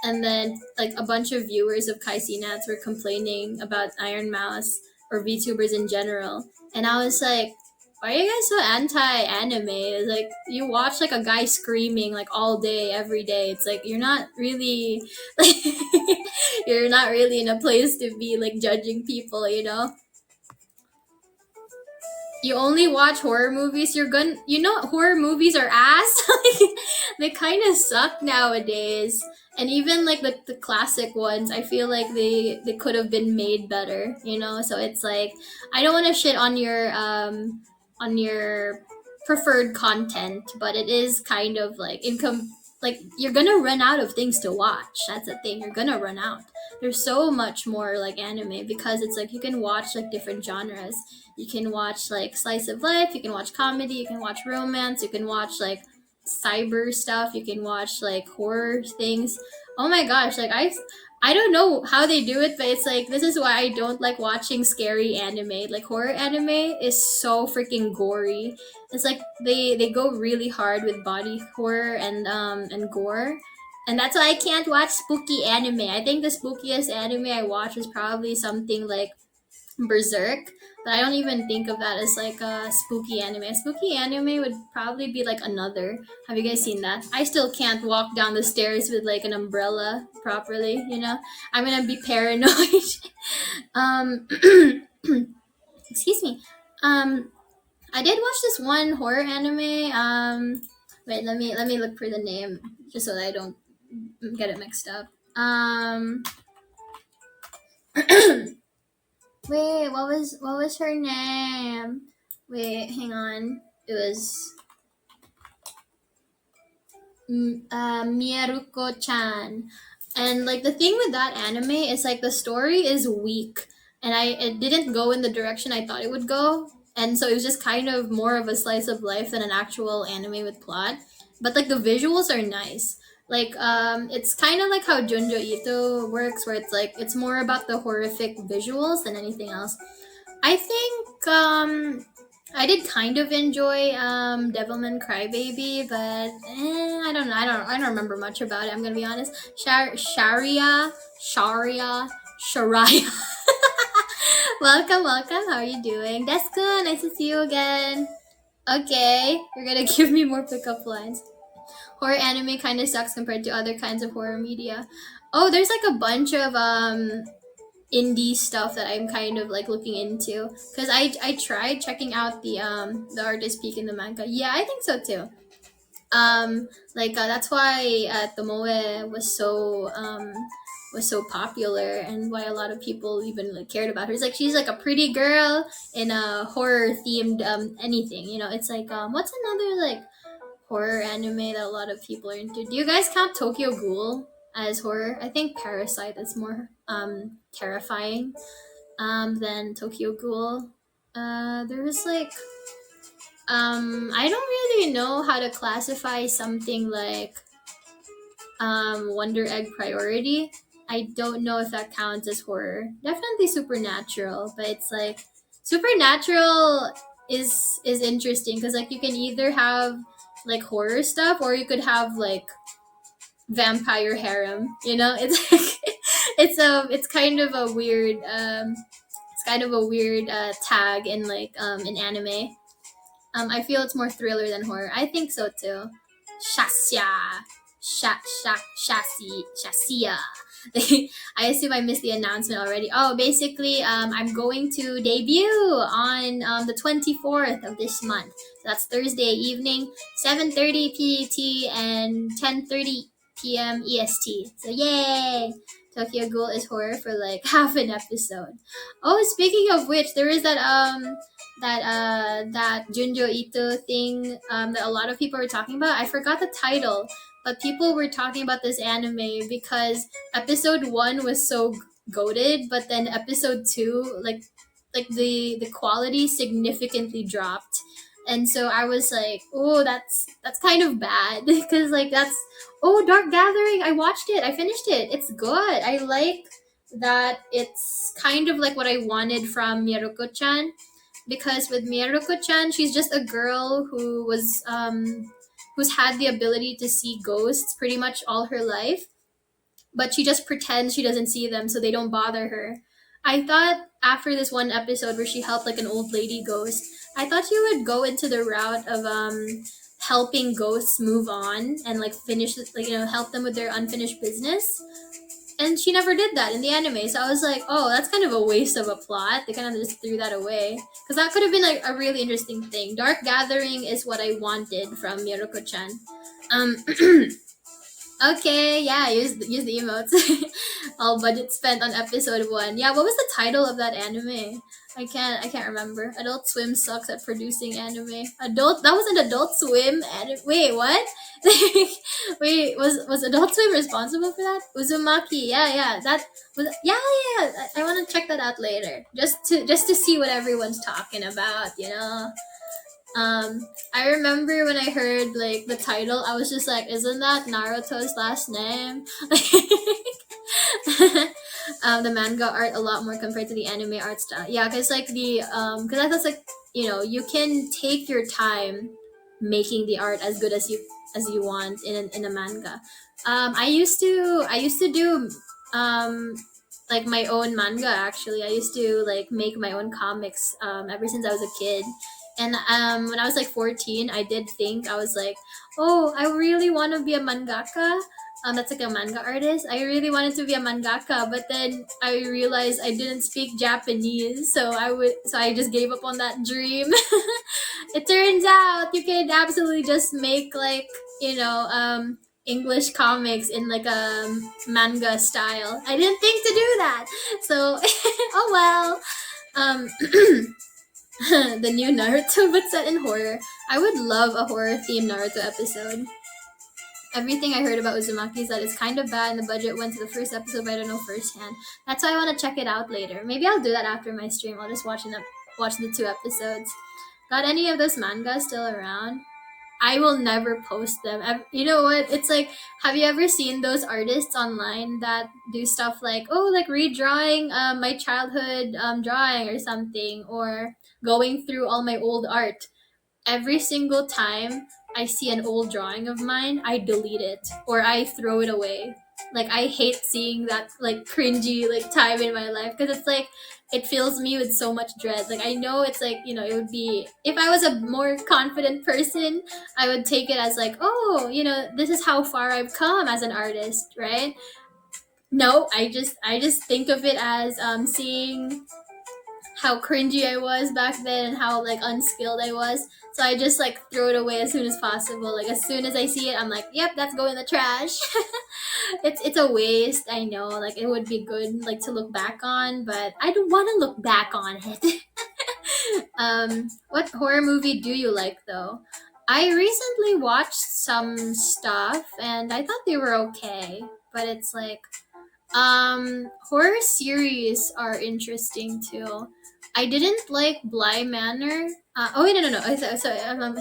and then like a bunch of viewers of Kai Cenat's were complaining about Iron Mouse or VTubers in general, and I was like, why are you guys so anti-anime? It's like you watch like a guy screaming like all day, every day. It's like you're not really like you're not really in a place to be like judging people, you know? You only watch horror movies, you're gonna you know horror movies are ass. Like, they kind of suck nowadays. And even like the classic ones, I feel like they could have been made better, you know? So it's like I don't want to shit on your preferred content, but it is kind of like income, like you're gonna run out of things to watch. That's the thing, you're gonna run out. There's so much more like anime because it's like you can watch like different genres. You can watch like slice of life, you can watch comedy, you can watch romance, you can watch like cyber stuff, you can watch like horror things. Oh my gosh, like I don't know how they do it, but it's like this is why I don't like watching scary anime. Like horror anime is so freaking gory. It's like they go really hard with body horror and gore. And that's why I can't watch spooky anime. I think the spookiest anime I watch is probably something like Berserk, but I don't even think of that as like a spooky anime. A spooky anime would probably be like Another. Have you guys seen that? I still can't walk down the stairs with like an umbrella properly, you know? I'm gonna be paranoid. um excuse me. I did watch this one horror anime. Wait, let me look for the name just so that I don't get it mixed up. Wait, what was her name? Wait, hang on. It was Miyaruko-chan. And like the thing with that anime is like the story is weak, and it didn't go in the direction I thought it would go, and so it was just kind of more of a slice of life than an actual anime with plot. But like the visuals are nice. Like it's kind of like how Junjo Ito works, where it's like it's more about the horrific visuals than anything else. I think I did kind of enjoy Devilman Crybaby, but I don't remember much about it. I'm gonna be honest. Sharia. Welcome. How are you doing? That's good. Nice to see you again. Okay, you're gonna give me more pickup lines. Horror anime kind of sucks compared to other kinds of horror media. Oh, there's like a bunch of indie stuff that I'm kind of like looking into because I tried checking out the artist peak in the manga. Yeah, I think so too. Like that's why Tomoe was so popular and why a lot of people even like cared about her. It's like she's like a pretty girl in a horror themed anything. You know, it's like what's another like horror anime that a lot of people are into? Do you guys count Tokyo Ghoul as horror? I think Parasite is more terrifying than Tokyo Ghoul. There's like I don't really know how to classify something like Wonder Egg Priority. I don't know if that counts as horror. Definitely supernatural, but it's like supernatural is interesting because like you can either have like horror stuff or you could have like vampire harem. You know, it's like it's kind of a weird tag in like in anime. I feel it's more thriller than horror. I think so too. Shasya. Shasia. I assume I missed the announcement already. Oh, basically, I'm going to debut on the 24th of this month. So that's Thursday evening, 7:30 PET and 10:30 p.m. EST. So yay! Tokyo Ghoul is horror for like half an episode. Oh, speaking of which, there is that Junjo Ito thing that a lot of people were talking about. I forgot the title, but people were talking about this anime because episode 1 was so goated, but then episode 2 like the quality significantly dropped. And so I was like, oh, that's kind of bad because like that's Dark Gathering. I watched it. I finished it. It's good. I that it's kind of like what I wanted from Miruko-chan, because with Miruko-chan, she's just a girl who was who's had the ability to see ghosts pretty much all her life, but she just pretends she doesn't see them so they don't bother her. I thought after this one episode where she helped like an old lady ghost, I thought she would go into the route of helping ghosts move on and like finish, like, you know, help them with their unfinished business. And she never did that in the anime. So I was like, oh, that's kind of a waste of a plot. They kind of just threw that away. Because that could have been like a really interesting thing. Dark Gathering is what I wanted from Miruko-chan. Um, okay, yeah, use the emotes. All budget spent on episode 1. Yeah, what was the title of that anime? I can't remember. Adult Swim sucks at producing anime. That was an Adult Swim anime. Wait, what? Wait, was Adult Swim responsible for that? Uzumaki, yeah, that was, yeah. I want to check that out later, just to see what everyone's talking about, you know. I remember when I heard like the title, I was just like, "Isn't that Naruto's last name?" The manga art a lot more compared to the anime art style. Yeah, because like because I thought like, you know, you can take your time making the art as good as you want in a manga. I used to do like my own manga. Actually, I used to like make my own comics ever since I was a kid. And when I was like 14, I did think, I was like, oh, I really want to be a mangaka. That's like a manga artist. I really wanted to be a mangaka, but then I realized I didn't speak Japanese, so I just gave up on that dream. It turns out you can absolutely just make like, you know, English comics in like a manga style. I didn't think to do that, so oh well. Um, the new Naruto, but set in horror. I would love a horror themed Naruto episode. Everything I heard about Uzumaki is that it's kind of bad and the budget went to the first episode, but I don't know firsthand. That's why I want to check it out later. Maybe I'll do that after my stream. I'll just watch the 2 episodes. Got any of those mangas still around? I will never post them. You know what? It's like, have you ever seen those artists online that do stuff like, oh, like redrawing my childhood drawing or something, or going through all my old art? Every single time I see an old drawing of mine, I delete it or I throw it away. Like, I hate seeing that like cringy like time in my life, because it's like it fills me with so much dread. Like, I know it's like, you know, it would be, if I was a more confident person, I would take it as like, oh, you know, this is how far I've come as an artist, right? No, I just think of it as seeing how cringy I was back then and how like unskilled I was. So I just like throw it away as soon as possible. Like, as soon as I see it, I'm like, yep, that's going in the trash. It's a waste. I know. Like, it would be good like to look back on, but I don't want to look back on it. What horror movie do you like though? I recently watched some stuff and I thought they were okay, but it's like horror series are interesting too. I didn't like Bly Manor. Oh wait, no.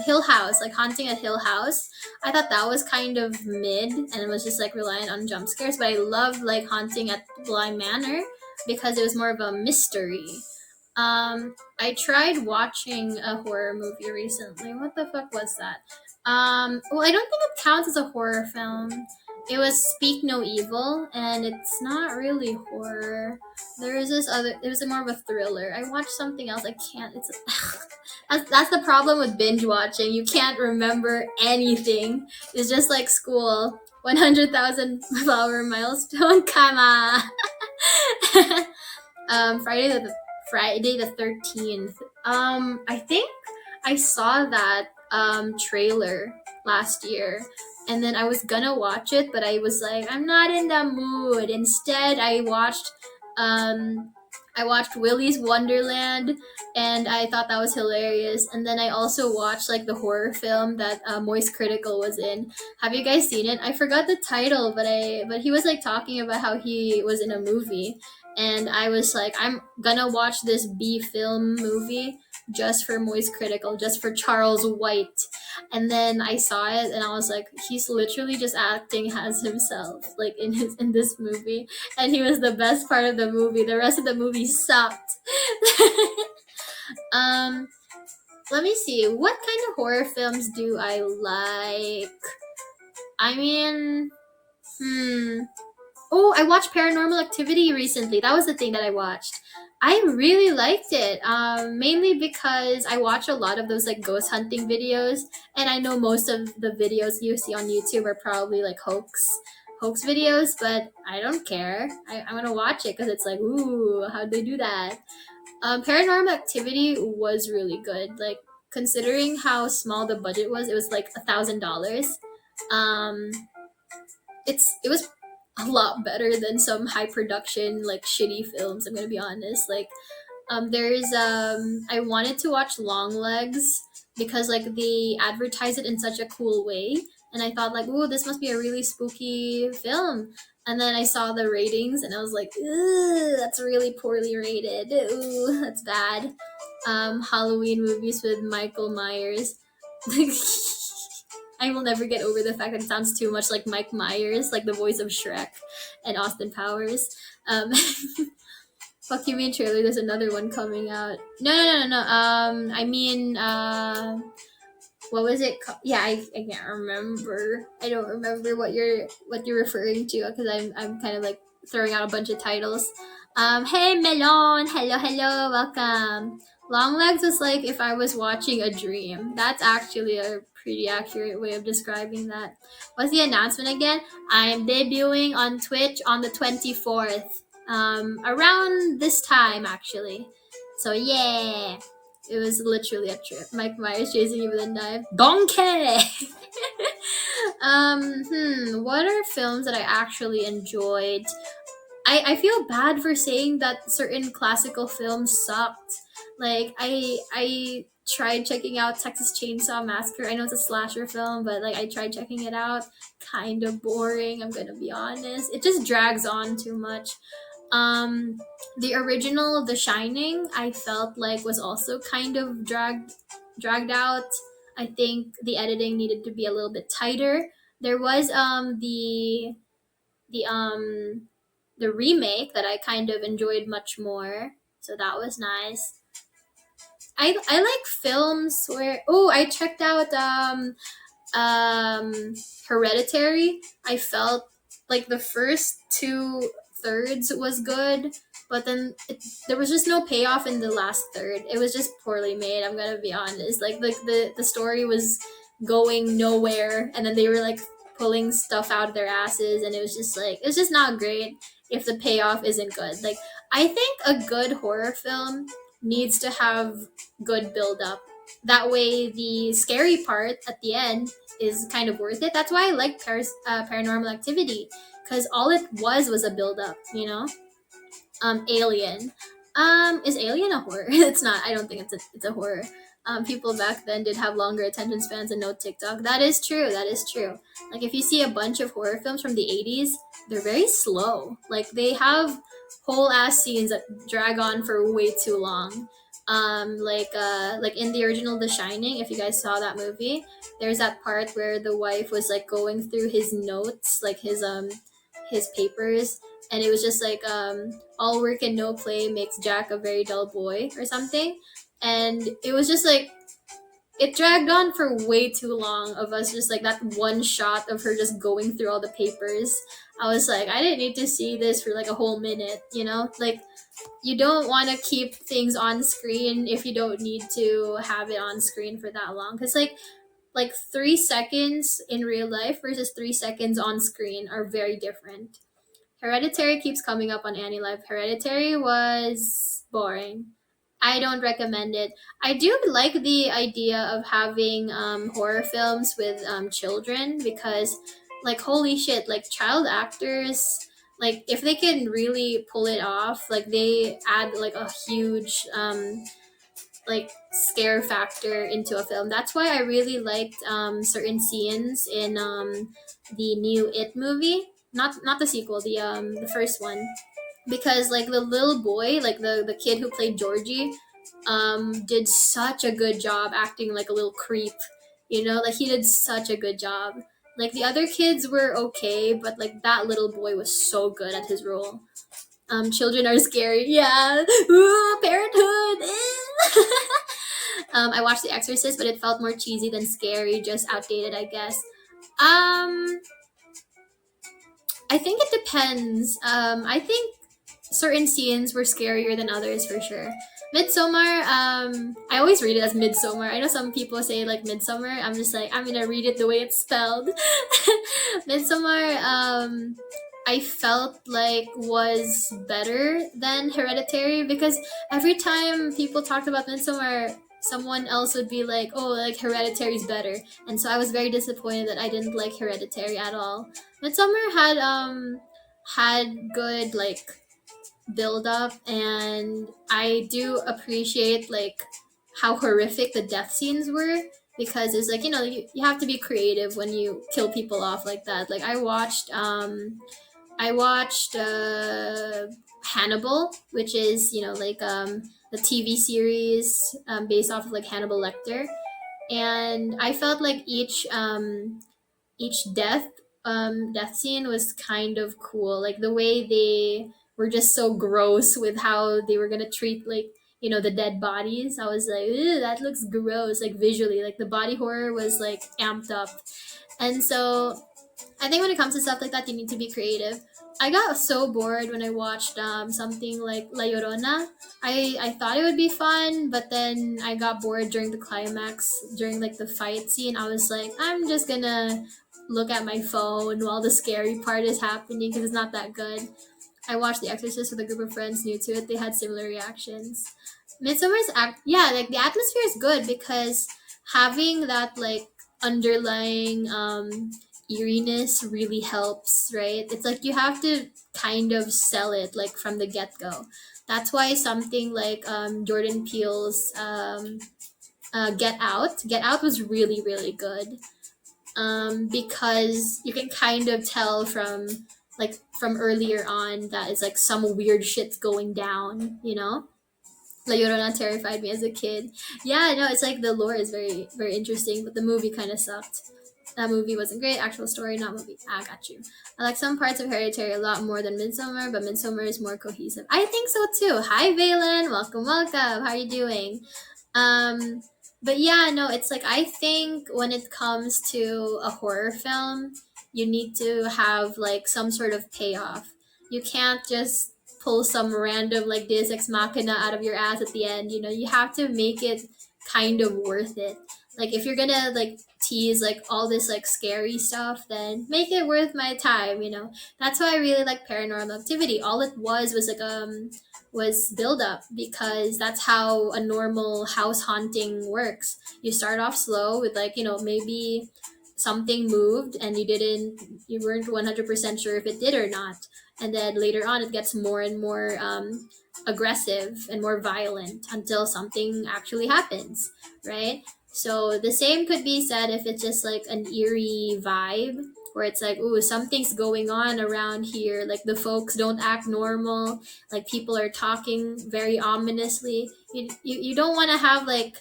Hill House, like Haunting at Hill House. I thought that was kind of mid, and it was just like reliant on jump scares. But I loved like Haunting at Bly Manor because it was more of a mystery. I tried watching a horror movie recently. What the fuck was that? Well, I don't think it counts as a horror film. It was Speak No Evil, and it's not really horror. There was this other. It was more of a thriller. I watched something else. I can't. It's that's the problem with binge watching. You can't remember anything. It's just like school. 100,000 flower milestone. Come on. Friday the 13th. I think I saw that trailer last year, and then I was gonna watch it, but I was like, I'm not in the mood. Instead, I watched Willy's Wonderland, and I thought that was hilarious. And then I also watched like the horror film that Moist Critical was in. Have you guys seen it? I forgot the title, but he was like talking about how he was in a movie, and I was like, I'm gonna watch this B film movie. just for Moist Critical, just for Charles White. And then I saw it and I was like, he's literally just acting as himself, like in this movie. And he was the best part of the movie. The rest of the movie sucked. um Let me see. What kind of horror films do I like? I mean, Oh, I watched Paranormal Activity recently. That was the thing that I watched. I really liked it. Mainly because I watch a lot of those like ghost hunting videos, and I know most of the videos you see on YouTube are probably like hoax videos, but I don't care. I'm gonna watch it because it's like, ooh, how'd they do that? Paranormal Activity was really good. Like considering how small the budget was, it was like $1,000. Um, it was a lot better than some high production like shitty films. I'm gonna be honest. Like there's I wanted to watch Long Legs because like they advertise it in such a cool way, and I thought like, oh, this must be a really spooky film. And then I saw the ratings, and I was like, ooh, that's really poorly rated. Ooh, that's bad. Halloween movies with Michael Myers. I will never get over the fact that it sounds too much like Mike Myers, like the voice of Shrek and Austin Powers. Um, Fuck you mean trailer? There's another one coming out. No. I mean, what was it? Yeah, I can't remember. I don't remember what you're referring to because I'm kind of like throwing out a bunch of titles. Hey Melon, hello, welcome. Long Legs was like if I was watching a dream. That's actually a pretty accurate way of describing that. What's the announcement again? I'm debuting on Twitch on the 24th. Around this time actually. So yeah. It was literally a trip. Mike Myers chasing you with a knife. Donkey! What are films that I actually enjoyed? I feel bad for saying that certain classical films sucked. Like I tried checking out Texas Chainsaw Massacre. I know it's a slasher film, but like I tried checking it out. Kind of boring, I'm gonna be honest. It just drags on too much. Um, the original The Shining, I felt like was also kind of dragged out. I think the editing needed to be a little bit tighter. There was the the remake that I kind of enjoyed much more. So that was nice. I like films where I checked out Hereditary. I felt like the first two thirds was good, but then there was just no payoff in the last third. It was just poorly made. I'm gonna be honest. Like the story was going nowhere, and then they were like pulling stuff out of their asses, and it was just like it's just not great if the payoff isn't good. Like I think a good horror film needs to have good build up. That way, the scary part at the end is kind of worth it. That's why I like Paranormal Activity, because all it was a build up. Alien. Is Alien a horror? It's not. I don't think it's a horror. People back then did have longer attention spans and no TikTok. That is true. That is true. Like if you see a bunch of horror films from the 80s, they're very slow. Like they have whole ass scenes that drag on for way too long. Like in the original The Shining, if you guys saw that movie, there's that part where the wife was like going through his notes, like his papers, and it was just like all work and no play makes Jack a very dull boy or something. And it was just like it dragged on for way too long of us just like that one shot of her just going through all the papers. I was like, I didn't need to see this for like a whole minute, like you don't want to keep things on screen if you don't need to have it on screen for that long, because like 3 seconds in real life versus 3 seconds on screen are very different. Hereditary keeps coming up on AniLive. Hereditary was boring. I don't recommend it. I do like the idea of having horror films with children because, like, holy shit, like, child actors, like, if they can really pull it off, like, they add, like, a huge, like, scare factor into a film. That's why I really liked certain scenes in the new It movie. Not the sequel, the first one, because like the little boy, like the kid who played Georgie, did such a good job acting like a little creep. You know, like he did such a good job. Like the other kids were okay, but like that little boy was so good at his role. Children are scary. Yeah. Ooh, parenthood. I watched The Exorcist, but it felt more cheesy than scary, just outdated, I guess. Um, I think it depends. I think certain scenes were scarier than others for sure. Midsommar, I always read it as Midsummer. I know some people say like Midsummer. I'm just like I'm gonna read it the way it's spelled. Midsommar, I felt like was better than Hereditary because every time people talked about Midsommar, someone else would be like, "Oh, like Hereditary's better," and so I was very disappointed that I didn't like Hereditary at all. Midsummer had good like build up, and I do appreciate like how horrific the death scenes were because it's like you have to be creative when you kill people off like that. Like I watched Hannibal, which is like the TV series based off of like Hannibal Lecter, and I felt like each death scene was kind of cool, like the way they were just so gross with how they were gonna treat like the dead bodies. I was like, "Ew, that looks gross," like visually, like the body horror was like amped up. And so I think when it comes to stuff like that, you need to be creative. I got so bored when I watched something like La Llorona. I thought it would be fun, but then I got bored during the climax, during like the fight scene. I was like, I'm just gonna look at my phone while the scary part is happening because it's not that good. I watched The Exorcist with a group of friends new to it. They had similar reactions. Midsummer's yeah, like the atmosphere is good because having that like underlying eeriness really helps, right? It's like you have to kind of sell it like from the get go. That's why something like Jordan Peele's Get Out was really really good, because you can kind of tell from earlier on that it's like some weird shit's going down, you know? La Llorona terrified me as a kid. Yeah, no, it's like the lore is very, very interesting, but the movie kind of sucked. That movie wasn't great. Actual story, not movie. I got you. I like some parts of Hereditary a lot more than Midsummer, but Midsummer is more cohesive. I think so too. Hi, Valen. Welcome, welcome. How are you doing? Um, but yeah, no, it's like I think when it comes to a horror film, you need to have like some sort of payoff. You can't just pull some random like Deus Ex Machina out of your ass at the end. You have to make it kind of worth it. Like if you're gonna like tease like all this like scary stuff, then make it worth my time. That's why I really like Paranormal Activity. All it was like was build up, because that's how a normal house haunting works. You start off slow with like maybe something moved and you weren't 100% sure if it did or not, and then later on it gets more and more aggressive and more violent until something actually happens, right? So the same could be said if it's just like an eerie vibe where it's like, ooh, something's going on around here. Like the folks don't act normal. Like people are talking very ominously. You don't want to have like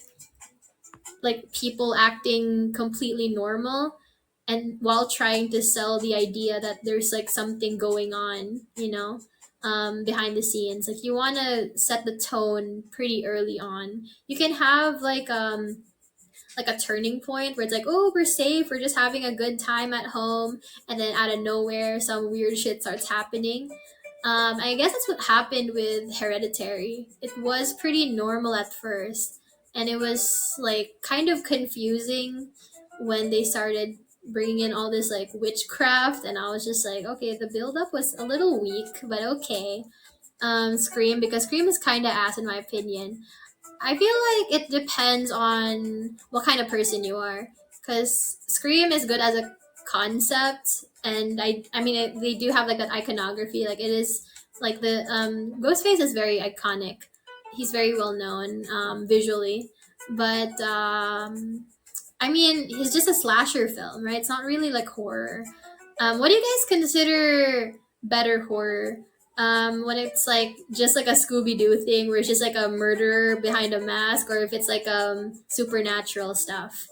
people acting completely normal and while trying to sell the idea that there's like something going on, behind the scenes. Like you want to set the tone pretty early on. You can have like a turning point where it's like, oh, we're safe, we're just having a good time at home, and then out of nowhere some weird shit starts happening. I guess that's what happened with Hereditary. It was pretty normal at first, and it was like kind of confusing when they started bringing in all this like witchcraft, and I was just like, okay, the build up was a little weak, but okay. Scream, because Scream is kind of ass in my opinion. I feel like it depends on what kind of person you are, because Scream is good as a concept, and I mean they do have like an iconography. Like it is like the Ghostface is very iconic. He's very well known visually, but I mean he's just a slasher film, right? It's not really like horror. What do you guys consider better horror? When it's like just like a Scooby Doo thing where it's just like a murderer behind a mask, or if it's like supernatural stuff,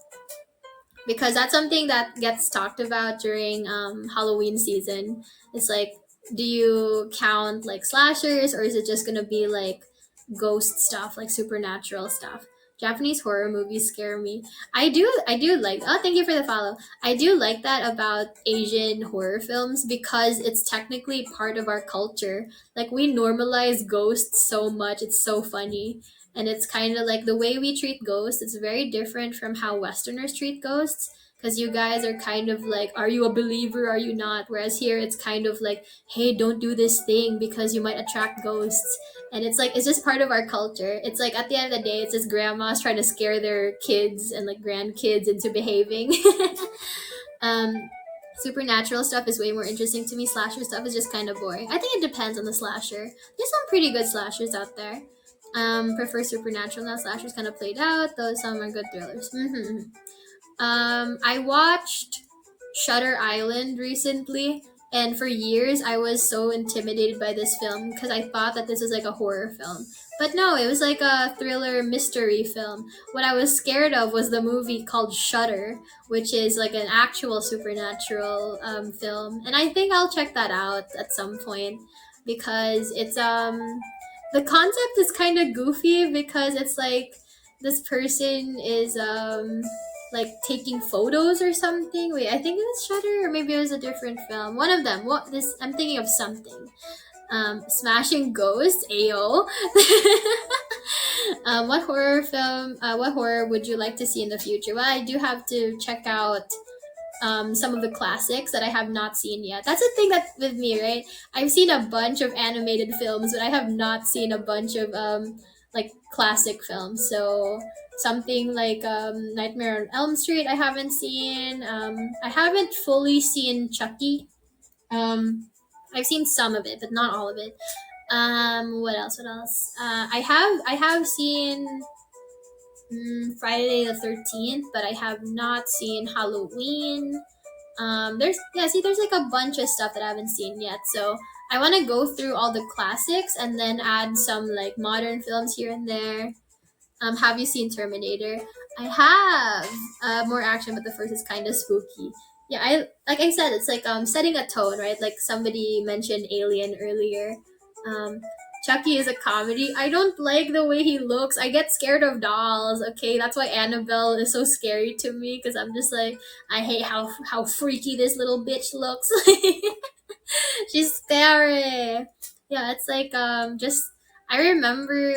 because that's something that gets talked about during Halloween season. It's like, do you count like slashers, or is it just gonna be like ghost stuff, like supernatural stuff? Japanese horror movies scare me. I do like. Oh, thank you for the follow. I do like that about Asian horror films because it's technically part of our culture. Like we normalize ghosts so much. It's so funny, and it's kind of like the way we treat ghosts, it's very different from how Westerners treat ghosts, because you guys are kind of like, are you a believer, are you not, whereas here it's kind of like, hey, don't do this thing because you might attract ghosts. And it's like, it's just part of our culture. It's like at the end of the day, it's just grandmas trying to scare their kids and like grandkids into behaving. um Supernatural stuff is way more interesting to me. Slasher stuff is just kind of boring. I think it depends on the slasher. There's some pretty good slashers out there. Prefer supernatural now. Slashers kind of played out, though some are good thrillers. I watched Shutter Island recently, and for years I was so intimidated by this film because I thought that this was like a horror film. But no, it was like a thriller mystery film. What I was scared of was the movie called Shutter, which is like an actual supernatural film. And I think I'll check that out at some point because it's the concept is kind of goofy because it's like this person is like taking photos or something. Wait, I think it was Shutter or maybe it was a different film. One of them. What this? I'm thinking of something. Smashing Ghost. Ayo. What horror film? What horror would you like to see in the future? Well, I do have to check out some of the classics that I have not seen yet. That's the thing that with me, right? I've seen a bunch of animated films, but I have not seen a bunch of like classic films. So something like Nightmare on Elm Street, I haven't seen. I haven't fully seen Chucky. I've seen some of it, but not all of it. What else? What else? I have seen Friday the 13th, but I have not seen Halloween. There's like a bunch of stuff that I haven't seen yet. So I want to go through all the classics and then add some like modern films here and there. Have you seen Terminator? I have. More action, but the first is kind of spooky. Yeah, I like I said, it's like setting a tone, right? Like somebody mentioned Alien earlier. Um, Chucky is a comedy. I don't like the way he looks. I get scared of dolls. Okay, that's why Annabelle is so scary to me because I'm just like, I hate how freaky this little bitch looks. She's scary. Yeah, it's like just I remember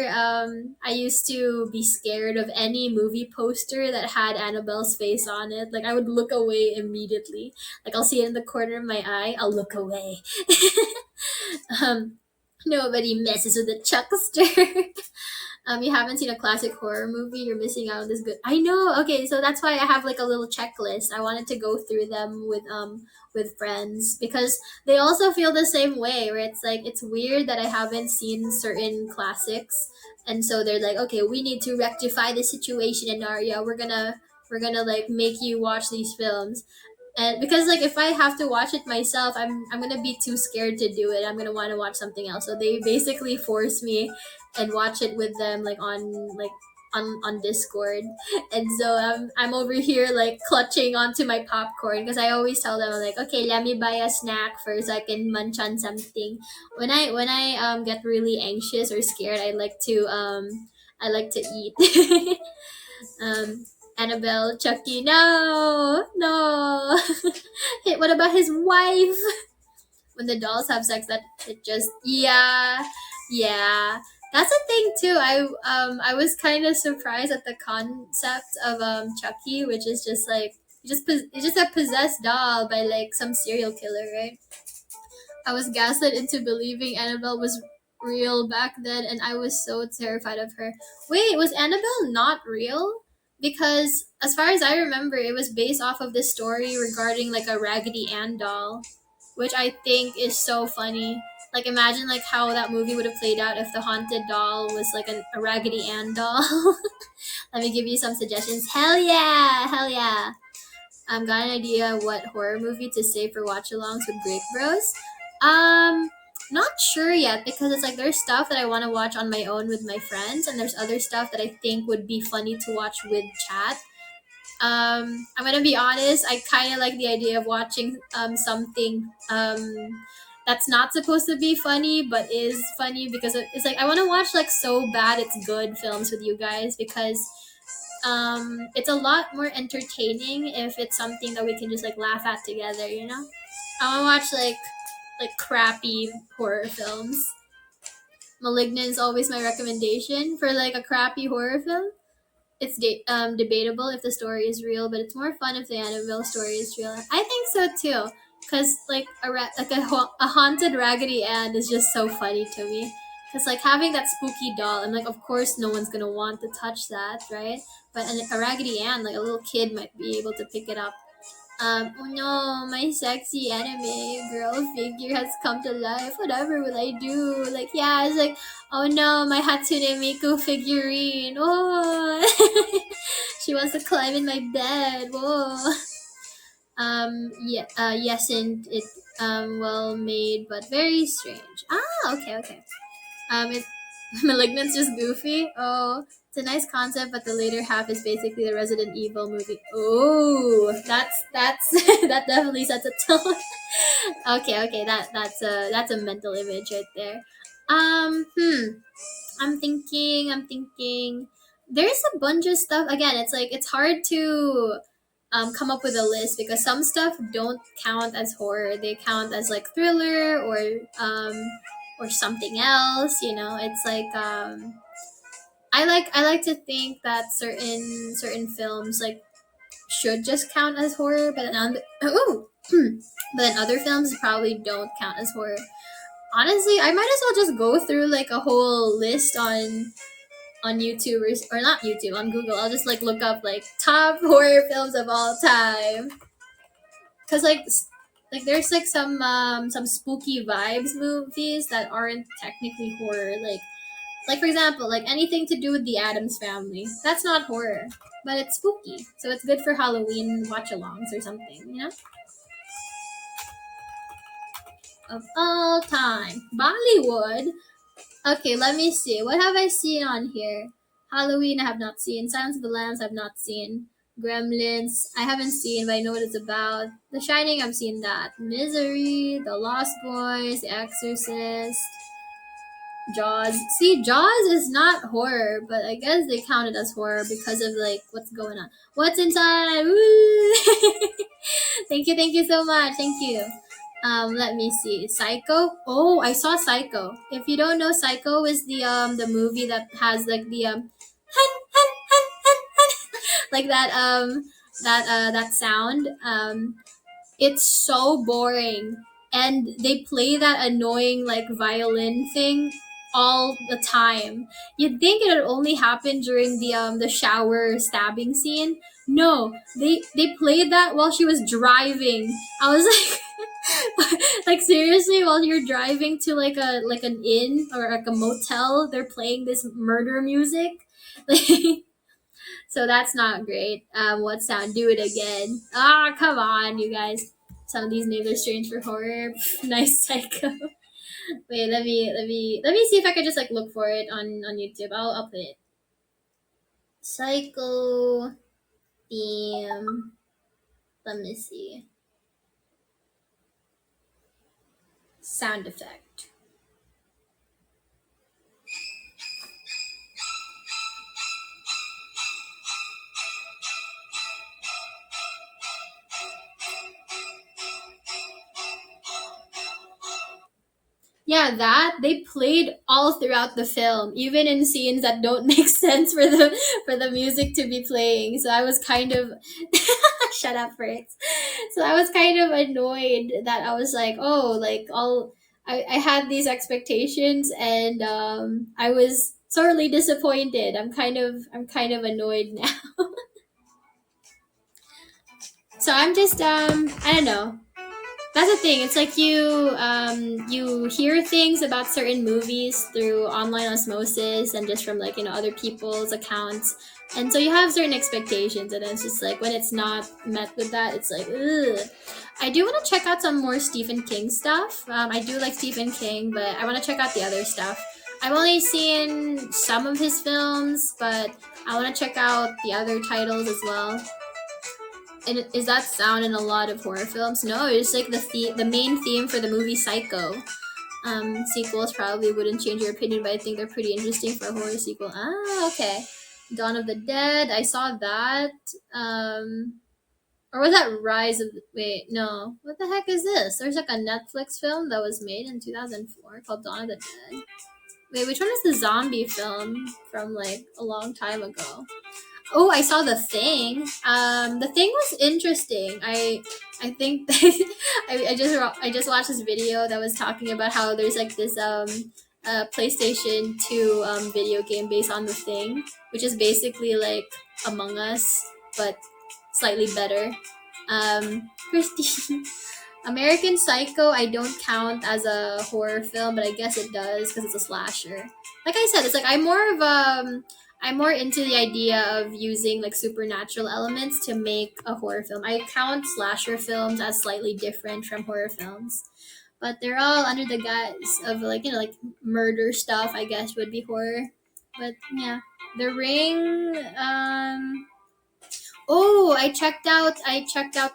I used to be scared of any movie poster that had Annabelle's face on it. Like I would look away immediately. Like I'll see it in the corner of my eye, I'll look away. um Nobody messes with the Chuckster. You haven't seen a classic horror movie, you're missing out on this good. I know. Okay, so that's why I have like a little checklist. I wanted to go through them with friends because they also feel the same way. Where it's like it's weird that I haven't seen certain classics, and so they're like, okay, we need to rectify the situation, Enaria. We're gonna like make you watch these films, and because like if I have to watch it myself, I'm gonna be too scared to do it. I'm gonna want to watch something else. So they basically force me and watch it with them like on Discord. And so I'm over here like clutching onto my popcorn because I always tell them I'm like, okay, let me buy a snack first so I can munch on something. When I get really anxious or scared, I like to eat. um Annabelle, Chucky, no, no. Hey, what about his wife? When the dolls have sex, that it just yeah, yeah. That's a thing too. I was kind of surprised at the concept of Chucky, which is just like it's just a possessed doll by like some serial killer, right? I was gaslit into believing Annabelle was real back then, and I was so terrified of her. Wait, was Annabelle not real? Because as far as I remember, it was based off of this story regarding like a Raggedy Ann doll, which I think is so funny. Like imagine like how that movie would have played out if the haunted doll was like a Raggedy Ann doll. Let me give you some suggestions. Hell yeah, hell yeah. Got an idea what horror movie to save for watch-alongs with Grape Bros. Um, Not sure yet because it's like there's stuff that I want to watch on my own with my friends, and there's other stuff that I think would be funny to watch with chat. I'm gonna be honest. I kind of like the idea of watching something that's not supposed to be funny but is funny because it's like I want to watch like so bad it's good films with you guys because it's a lot more entertaining if it's something that we can just like laugh at together. You know, I want to watch like crappy horror films. Malignant is always my recommendation for like a crappy horror film. It's debatable if the story is real, but it's more fun if the Annabelle story is real. I think so too, cause like a haunted Raggedy Ann is just so funny to me. Cause like having that spooky doll, I'm like, of course no one's gonna want to touch that, right? But a Raggedy Ann, like a little kid might be able to pick it up. Oh no, my sexy anime girl figure has come to life. Whatever will I do? Like, yeah, it's like, oh no, my Hatsune Miku figurine. Oh, she wants to climb in my bed. Whoa. Yeah, yes, and it, well made, but very strange. Ah, okay, okay. It Malignant's just goofy. Oh, it's a nice concept, but the later half is basically the Resident Evil movie. Oh, that's that definitely sets a tone. Okay, okay, that's a mental image right there. Hmm. I'm thinking. There's a bunch of stuff. Again, it's like it's hard to come up with a list because some stuff don't count as horror. They count as like thriller or something else. You know, it's like I like to think that certain films like should just count as horror, but then oh, but then other films probably don't count as horror. Honestly, I might as well just go through like a whole list on YouTube or not YouTube on Google. I'll just like look up like top horror films of all time. Cause like there's like some spooky vibes movies that aren't technically horror. Like for example, like anything to do with the Adams family. That's not horror, but it's spooky. So it's good for Halloween watch-alongs or something. You know, of all time, Bollywood. Okay, let me see. What have I seen on here? Halloween, I have not seen. Silence of the Lambs, I've not seen. Gremlins, I haven't seen, but I know what it's about. The Shining, I've seen that. Misery, The Lost Boys, The Exorcist, Jaws. See, Jaws is not horror, but I guess they count it as horror because of like what's going on. What's inside? Woo! Thank you so much. Thank you. Let me see. Psycho. Oh, I saw Psycho. If you don't know, Psycho is the movie that has like the like that sound. It's so boring, and they play that annoying like violin thing all the time. You'd think it would only happen during the shower stabbing scene. No, they played that while she was driving. I was like, like seriously, while you're driving to like an inn or like a motel, they're playing this murder music. Like, so that's not great. What sound? Do it again. Ah, come on, you guys. Some of these names are strange for horror. Nice Psycho. Wait, let me see if I could just like look for it on YouTube. I'll put it. Psycho theme. Let me see. Sound effect. Yeah, that they played all throughout the film, even in scenes that don't make sense for the music to be playing. So I was kind of shut up, Fritz. So I was kind of annoyed that I was like, oh, like all I had these expectations and I was sorely disappointed. I'm kind of annoyed now. So I'm just I don't know. That's the thing. It's like you hear things about certain movies through online osmosis and just from like other people's accounts. And so you have certain expectations, and it's just like when it's not met with that, it's like, ugh. I do want to check out some more Stephen King stuff. I do like Stephen King, but I want to check out the other stuff. I've only seen some of his films, but I want to check out the other titles as well. And is that sound in a lot of horror films? No, it's like the main theme for the movie Psycho. Sequels probably wouldn't change your opinion, but I think they're pretty interesting for a horror sequel. Ah, okay. Dawn of the Dead, I saw that. Or was that Rise of the... Wait, no. What the heck is this? There's like a Netflix film that was made in 2004 called Dawn of the Dead. Wait, which one is the zombie film from like a long time ago? Oh, I saw The Thing. The Thing was interesting. I think I just watched this video that was talking about how there's like this PlayStation 2 video game based on The Thing, which is basically like Among Us but slightly better. Christine. American Psycho I don't count as a horror film, but I guess it does because it's a slasher. Like I said, it's like I'm more into the idea of using like supernatural elements to make a horror film. I count slasher films as slightly different from horror films, but they're all under the guise of like, you know, like murder stuff, I guess would be horror. But yeah, The Ring. Oh, I checked out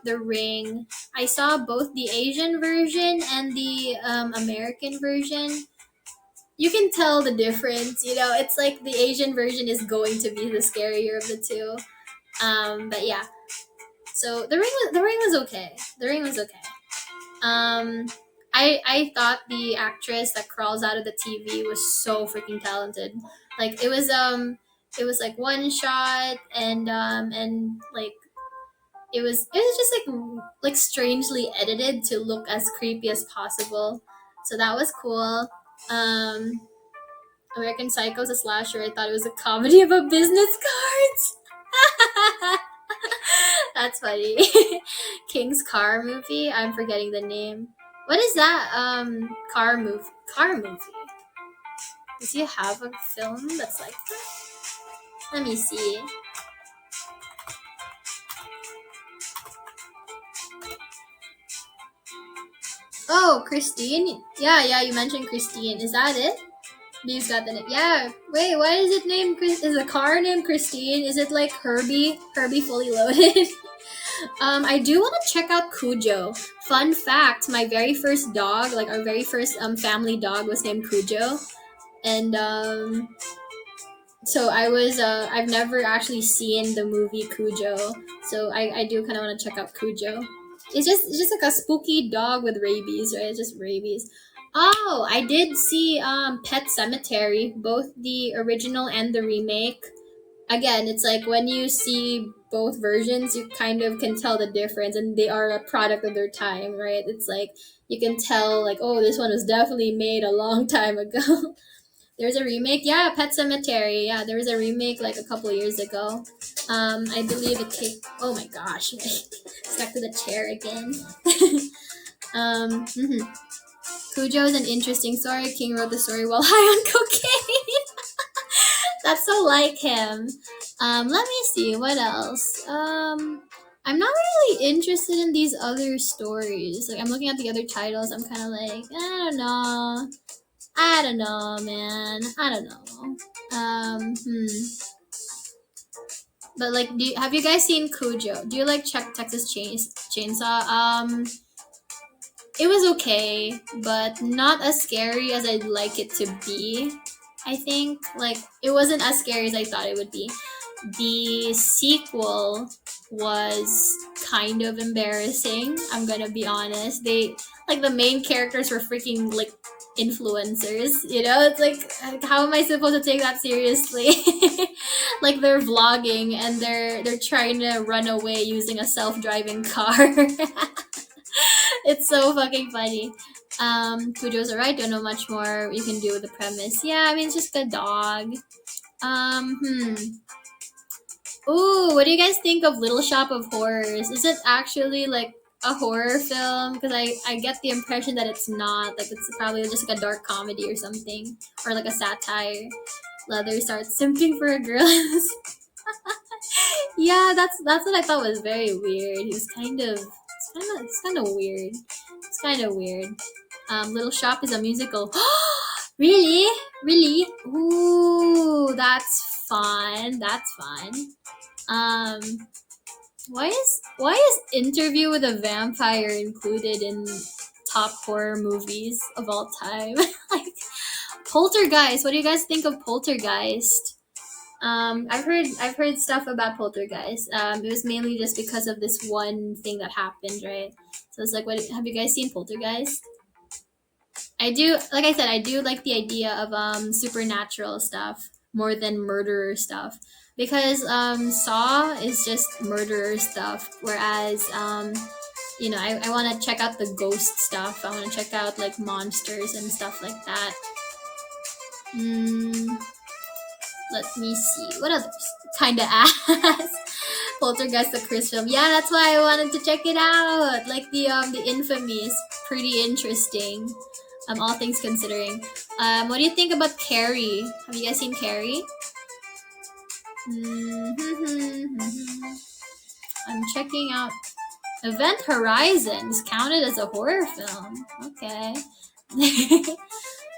The Ring. I saw both the Asian version and the American version. You can tell the difference, you know. It's like the Asian version is going to be the scarier of the two. But yeah. So the ring was okay. The Ring was okay. I thought the actress that crawls out of the TV was so freaking talented. Like it was like one shot, and like it was just like strangely edited to look as creepy as possible. So that was cool. Um American Psycho is a slasher. I thought it was a comedy about business cards. That's funny. King's car movie. I'm forgetting the name. What is that? Car movie. Car movie. Does he have a film that's like that? Let me see. Oh, Christine. Yeah. You mentioned Christine. Is that it? You've got the name. Yeah. Wait, why is it named? Is the car named Christine? Is it like Herbie? Herbie Fully Loaded. I do want to check out Cujo. Fun fact: my very first dog, like our very first family dog, was named Cujo, and so I've never actually seen the movie Cujo, so I do kind of want to check out Cujo. It's just like a spooky dog with rabies, right? It's just rabies. Oh, I did see Pet Cemetery, both the original and the remake. Again, it's like when you see both versions, you kind of can tell the difference, and they are a product of their time, right? It's like you can tell, like, oh, this one was definitely made a long time ago. There's a remake, yeah, Pet Cemetery, yeah, there was a remake like a couple years ago. I believe it came. Oh my gosh, stuck to the chair again. Mhm. Cujo is an interesting story. King wrote the story while high on cocaine. That's so like him. Let me see what else. I'm not really interested in these other stories. Like I'm looking at the other titles. I'm kind of like, I don't know, man. I don't know. But like, have you guys seen Cujo? Do you like Texas Chainsaw? It was okay, but not as scary as I'd like it to be. I think like it wasn't as scary as I thought it would be. The sequel was kind of embarrassing. I'm gonna be honest. They like the main characters were freaking like influencers. You know, it's like how am I supposed to take that seriously? Like they're vlogging and they're trying to run away using a self-driving car. It's so fucking funny. Cujo's alright, don't know much more you can do with the premise. Yeah, I mean, it's just a dog. Ooh, what do you guys think of Little Shop of Horrors? Is it actually like a horror film? Because I get the impression that it's not. Like, it's probably just like a dark comedy or something. Or like a satire. Leather starts simping for a girl. Yeah, that's what I thought was very weird. He was it's kind of weird. It's kind of weird. Little Shop is a musical. Really? Really? Ooh, that's fun. That's fun. Um, why is Interview with a Vampire included in top horror movies of all time? Like Poltergeist. What do you guys think of Poltergeist? I've heard stuff about Poltergeist. It was mainly just because of this one thing that happened, right? So it's like, what have you guys seen Poltergeist? I do, like I said, I do like the idea of supernatural stuff more than murderer stuff because Saw is just murderer stuff, whereas I want to check out the ghost stuff. I want to check out like monsters and stuff like that. Mm, Let me see. What others? Kinda ass. Poltergeist, the Chris film. Yeah, that's why I wanted to check it out. Like the infamy is pretty interesting. All things considering. What do you think about Carrie? Have you guys seen Carrie? I'm checking out Event Horizons counted as a horror film. Okay.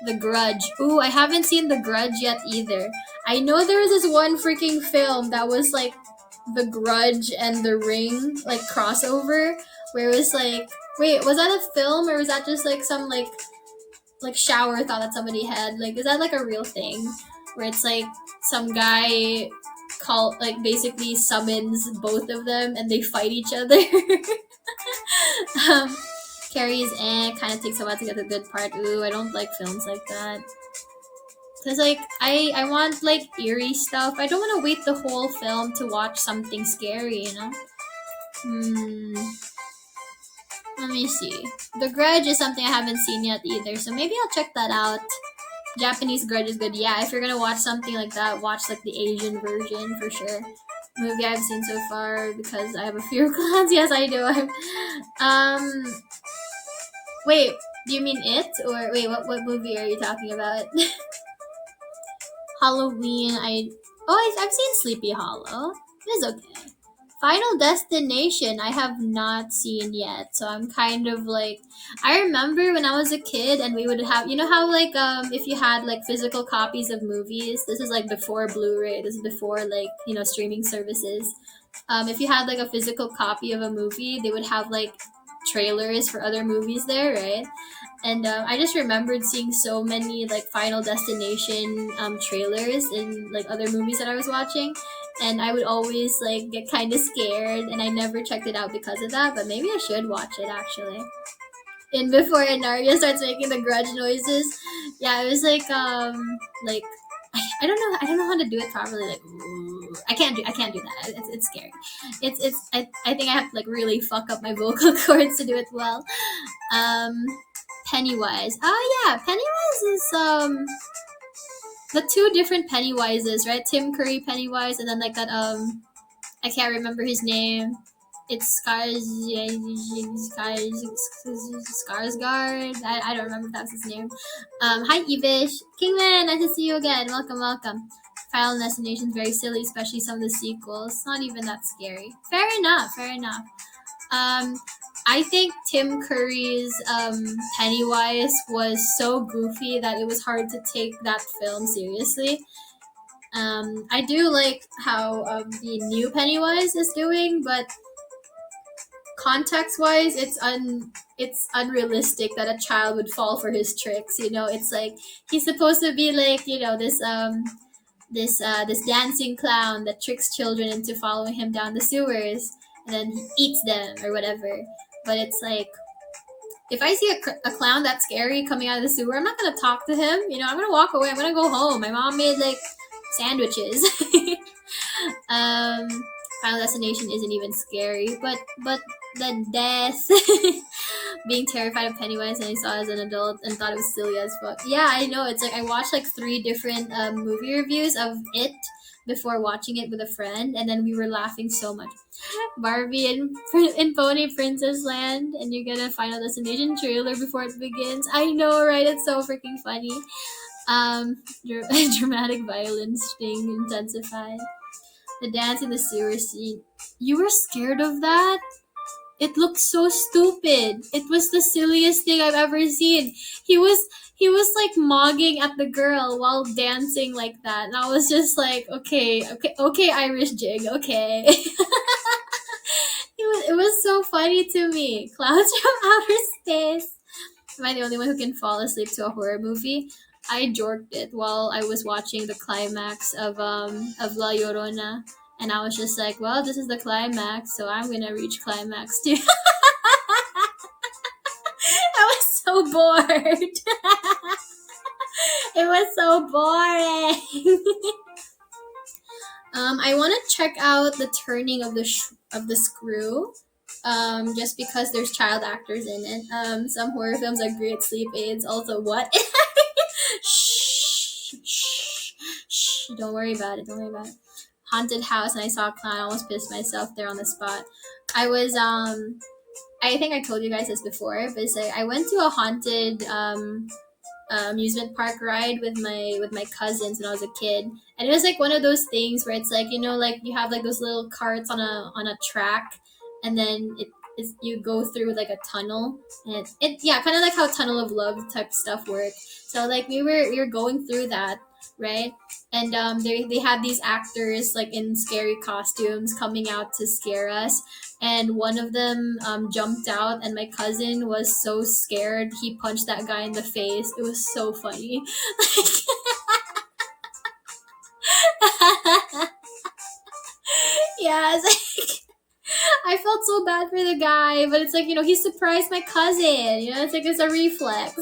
The Grudge. Ooh, I haven't seen The Grudge yet either. I know there was this one freaking film that was like The Grudge and The Ring, like crossover, where it was like, wait, was that a film or was that just like some like shower thought that somebody had? Like, is that like a real thing where it's like some guy basically summons both of them and they fight each other? um, Carrie's kind of takes a while to get the good part. Ooh, I don't like films like that. Cause like I want like eerie stuff. I don't want to wait the whole film to watch something scary, you know. Let me see. The Grudge is something I haven't seen yet either, so maybe I'll check that out. Japanese Grudge is good. Yeah, if you're gonna watch something like that, watch like the Asian version for sure. Movie I've seen so far because I have a fear of clowns. Yes, I do. Wait, do you mean It or wait? What movie are you talking about? Halloween. I've seen Sleepy Hollow. It is okay. Final Destination, I have not seen yet, so I'm kind of like, I remember when I was a kid and we would have, you know how like if you had like physical copies of movies, this is like before Blu-ray, this is before like streaming services. If you had like a physical copy of a movie, they would have like trailers for other movies there, right? And I just remembered seeing so many like Final Destination trailers in like other movies that I was watching, and I would always like get kind of scared, and I never checked it out because of that. But maybe I should watch it actually. And before Enaria starts making the grudge noises, yeah, it was like I don't know how to do it properly. Like ooh, I can't do that. It's scary. I think I have to like really fuck up my vocal cords to do it well. Um, Pennywise. Oh yeah, Pennywise is the two different Pennywises, right? Tim Curry Pennywise, and then like that I can't remember his name. It's Skarsgård. I don't remember if that's his name. Hi Evish. Kingman, nice to see you again. Welcome, welcome. Final Destination's very silly, especially some of the sequels. Not even that scary. Fair enough, fair enough. I think Tim Curry's Pennywise was so goofy that it was hard to take that film seriously. I do like how the new Pennywise is doing, but context-wise, it's unrealistic that a child would fall for his tricks. You know, it's like he's supposed to be like this dancing clown that tricks children into following him down the sewers, and then he eats them or whatever. But it's like, if I see a clown that's scary coming out of the sewer, I'm not gonna talk to him. You know, I'm gonna walk away. I'm gonna go home. My mom made like sandwiches. Final Destination isn't even scary, but the death, being terrified of Pennywise, and I saw it as an adult and thought it was silly as fuck. Yeah, I know. It's like I watched like 3 different movie reviews of it before watching it with a friend, and then we were laughing so much. Barbie in Pony Princess Land, and you get a Final Destination trailer before it begins. I know, right? It's so freaking funny. Dramatic violence being intensified. The dance in the sewer scene. You were scared of that? It looked so stupid. It was the silliest thing I've ever seen. He was he was like mogging at the girl while dancing like that. And I was just like, okay, Irish jig, okay. It was so funny to me. Clouds from outer space. Am I the only one who can fall asleep to a horror movie? I jorked it while I was watching the climax of La Llorona, and I was just like, well, this is the climax, so I'm gonna reach climax too. I was so bored. It was so boring. I want to check out the turning of the screw. Just because there's child actors in it. Some horror films are great sleep aids. Also, what? Shh, shh, shh. Don't worry about it. Don't worry about it. Haunted house, and I saw a clown. I almost pissed myself there on the spot. I was I think I told you guys this before, but it's like I went to a haunted amusement park ride with my cousins when I was a kid, and it was like one of those things where it's like, like you have like those little carts on a track, and then you go through like a tunnel, and it yeah, kind of like how Tunnel of Love type stuff works. So like we were going through that, right? And they had these actors like in scary costumes coming out to scare us, and one of them jumped out, and my cousin was so scared he punched that guy in the face. It was so funny. Yeah, it's like, I felt so bad for the guy, but it's like, he surprised my cousin. It's like it's a reflex.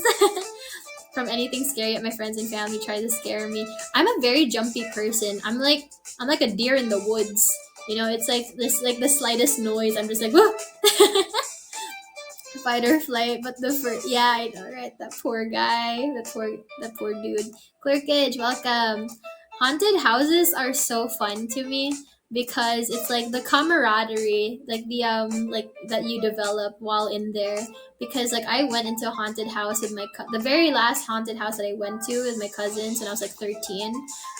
From anything scary at my friends and family try to scare me. I'm a very jumpy person. I'm like a deer in the woods. It's like this, like the slightest noise, I'm just like, whoa. Fight or flight. But yeah, I know, right? That poor guy, that poor dude. Clerkage, welcome. Haunted houses are so fun to me because it's like the camaraderie, like the like that you develop while in there. Because like I went into a haunted house with the very last haunted house that I went to with my cousins when I was like 13.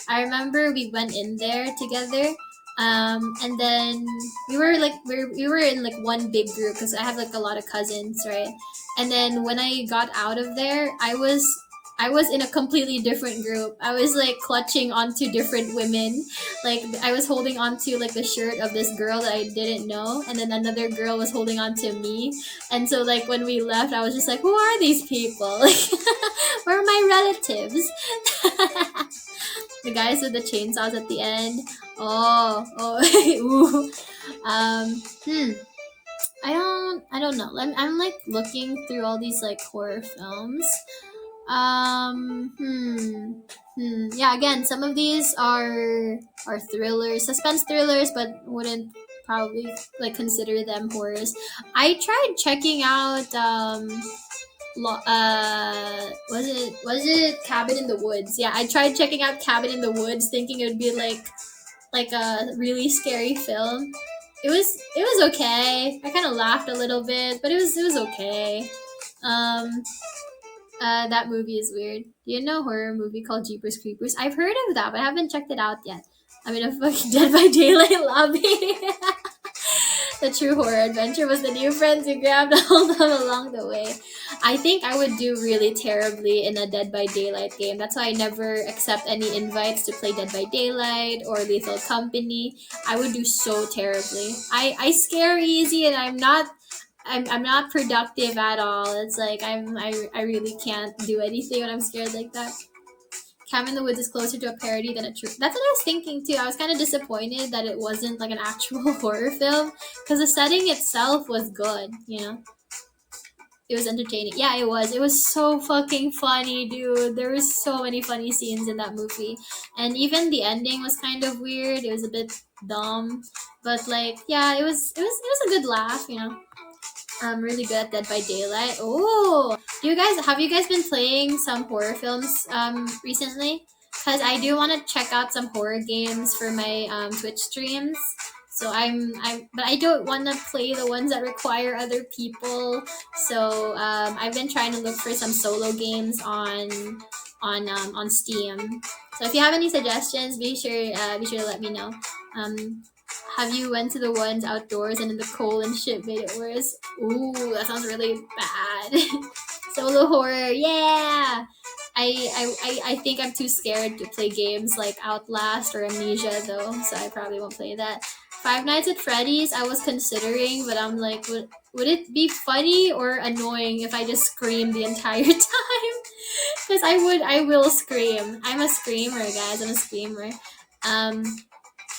I remember we went in there together, and then we were in like one big group because I have like a lot of cousins, right? And then when I got out of there, I was in a completely different group. I was like clutching onto different women. Like I was holding onto like the shirt of this girl that I didn't know, and then another girl was holding onto me. And so like when we left, I was just like, who are these people? Like, where are my relatives? The guys with the chainsaws at the end. Ooh. I don't know. I'm like looking through all these like horror films. Yeah, again, some of these are thrillers, suspense thrillers, but wouldn't probably like consider them horrors. I tried checking out was it Cabin in the Woods? Yeah, I tried checking out Cabin in the Woods thinking it would be like a really scary film. It was okay. I kind of laughed a little bit, but it was okay. Um that movie is weird. Do you know a horror movie called Jeepers Creepers? I've heard of that, but I haven't checked it out yet. I'm in a fucking Dead by Daylight lobby. The true horror adventure was the new friends you grabbed hold of along the way. I think I would do really terribly in a Dead by Daylight game. That's why I never accept any invites to play Dead by Daylight or Lethal Company. I would do so terribly. I scare easy, and I'm not productive at all. It's like I really can't do anything when I'm scared like that. Cabin in the Woods is closer to a parody than a true. That's what I was thinking too. I was kind of disappointed that it wasn't like an actual horror film because the setting itself was good. It was entertaining. Yeah, it was. It was so fucking funny, dude. There was so many funny scenes in that movie, and even the ending was kind of weird. It was a bit dumb, but like, yeah, it was a good laugh. I'm really good at Dead by Daylight. Oh, have you guys been playing some horror films recently? Because I do want to check out some horror games for my Twitch streams. So but I don't want to play the ones that require other people. So I've been trying to look for some solo games on Steam. So if you have any suggestions, be sure to let me know. Have you went to the ones outdoors and in the cold and shit made it worse? Ooh, that sounds really bad. Solo horror, yeah. I think I'm too scared to play games like Outlast or Amnesia though, so I probably won't play that. Five Nights at Freddy's, I was considering, but I'm like, would it be funny or annoying if I just scream the entire time? Because I will scream. I'm a screamer, guys. I'm a screamer. Um,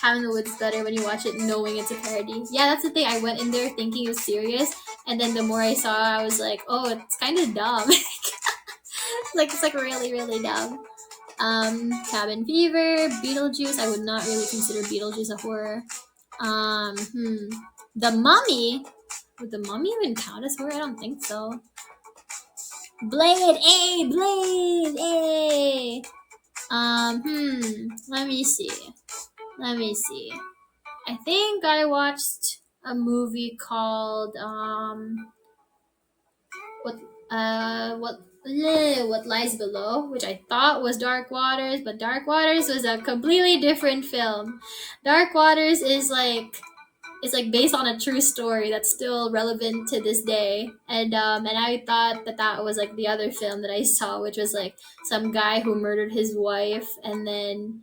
Cabin in the Woods is better when you watch it knowing it's a parody. Yeah, that's the thing. I went in there thinking it was serious, and then the more I saw, I was like, oh, it's kind of dumb. Like it's like really really dumb. Cabin Fever, Beetlejuice. I would not really consider Beetlejuice a horror. The Mummy. Would the Mummy even count as horror? I don't think so. Blade, Blade, Let me see. I think I watched a movie called what Lies Below, which I thought was Dark Waters, but Dark Waters was a completely different film. Dark Waters is like it's like based on a true story that's still relevant to this day, and I thought that was like the other film that I saw, which was like some guy who murdered his wife and then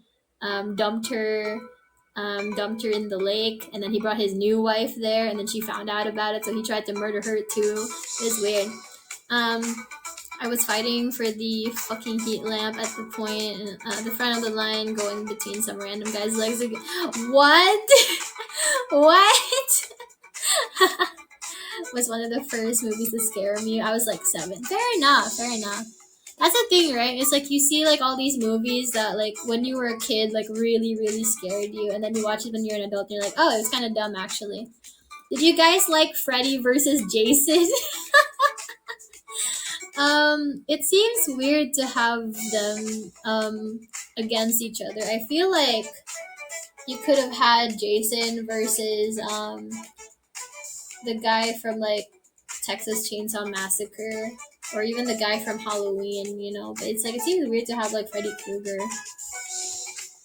dumped her in the lake, and then he brought his new wife there, and then she found out about it, so he tried to murder her too. It was weird. I was fighting for the fucking heat lamp at the point, the front of the line, going between some random guy's legs. What? What? Was one of the first movies to scare me. I was like 7. Fair enough. That's the thing, right? It's like you see like all these movies that like when you were a kid like really really scared you, and then you watch it when you're an adult and you're like, oh, it was kind of dumb actually. Did you guys like Freddy versus Jason? It seems weird to have them against each other. I feel like you could have had Jason versus the guy from like Texas Chainsaw Massacre, or even the guy from Halloween, you know. But it's like it seems weird to have like Freddy Krueger.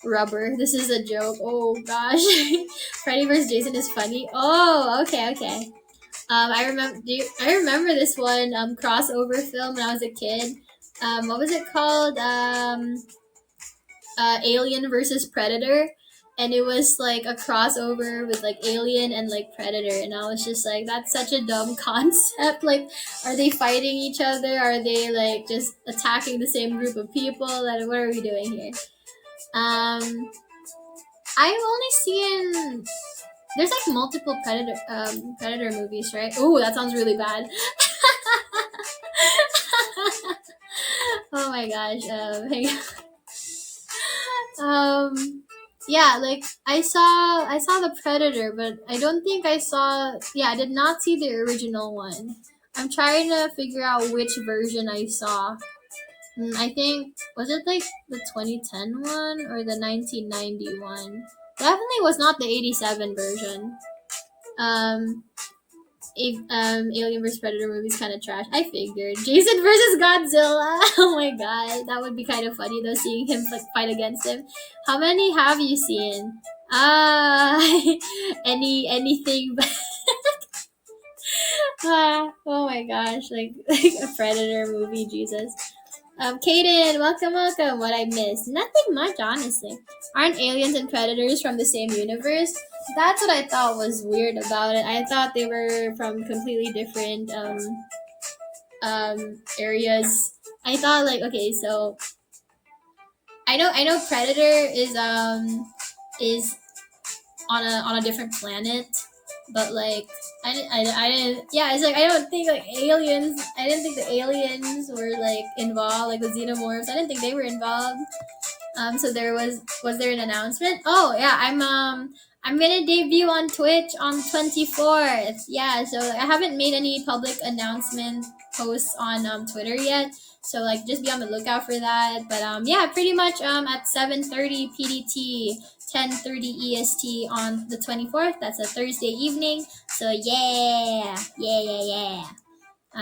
Rubber. This is a joke. Oh gosh. Freddy vs. Jason is funny. Oh, okay. I remember this one crossover film when I was a kid. What was it called? Alien versus Predator, and it was like a crossover with like Alien and like Predator, and I was just like, that's such a dumb concept. Like, are they fighting each other? Are they like just attacking the same group of people? Like, what are we doing here? I've only seen there's like multiple Predator movies, right? Oh, that sounds really bad. Oh my gosh. Yeah, like I saw the Predator, but I don't think I did not see the original one. I'm trying to figure out which version I saw. I think, was it like the 2010 one or the 1991? Definitely was not the 87 version. Alien vs Predator movie's kind of trash. I figured. Jason versus Godzilla. Oh my god, that would be kind of funny though, seeing him like fight against him. How many have you seen? Anything but. Oh my gosh, like a Predator movie, Jesus. Kaden, welcome. What I missed? Nothing much, honestly. Aren't aliens and predators from the same universe? That's what I thought was weird about it. I thought they were from completely different areas. I thought like, okay, so I know Predator is on a different planet, but like I didn't yeah, it's like I don't think like aliens I didn't think the aliens were like involved, like the xenomorphs. I didn't think they were involved. So there was there an announcement? Oh yeah, I'm gonna debut on Twitch on 24th. Yeah, so I haven't made any public announcement posts on Twitter yet. So like just be on the lookout for that. But yeah, pretty much at 7:30 PDT, 10:30 EST on the 24th. That's a Thursday evening. So yeah.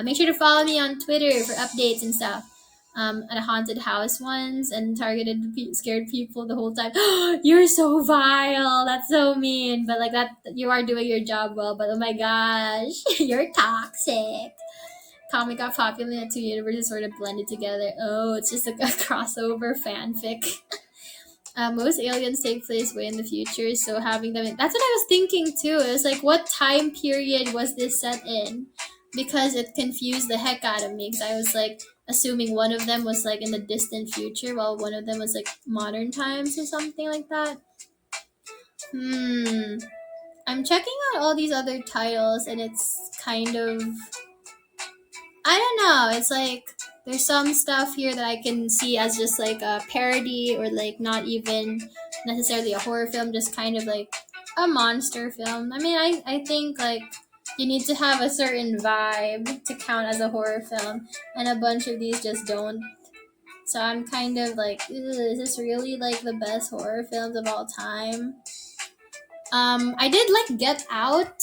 Make sure to follow me on Twitter for updates and stuff. at a haunted house once and targeted scared people the whole time. You're so vile. That's so mean. But like that, you are doing your job well. But oh my gosh, you're toxic. Comic got popular and the two universes sort of blended together. Oh, it's just like a crossover fanfic. Most aliens take place way in the future, so having them that's what I was thinking too. It was like, what time period was this set in? Because it confused the heck out of me, because I was like assuming one of them was like in the distant future while one of them was like modern times or something like that. I'm checking out all these other titles and it's kind of, I don't know. It's like there's some stuff here that I can see as just like a parody or like not even necessarily a horror film, just kind of like a monster film. I mean, I think like you need to have a certain vibe to count as a horror film, and a bunch of these just don't. So I'm kind of like, is this really like the best horror films of all time? I did like Get Out.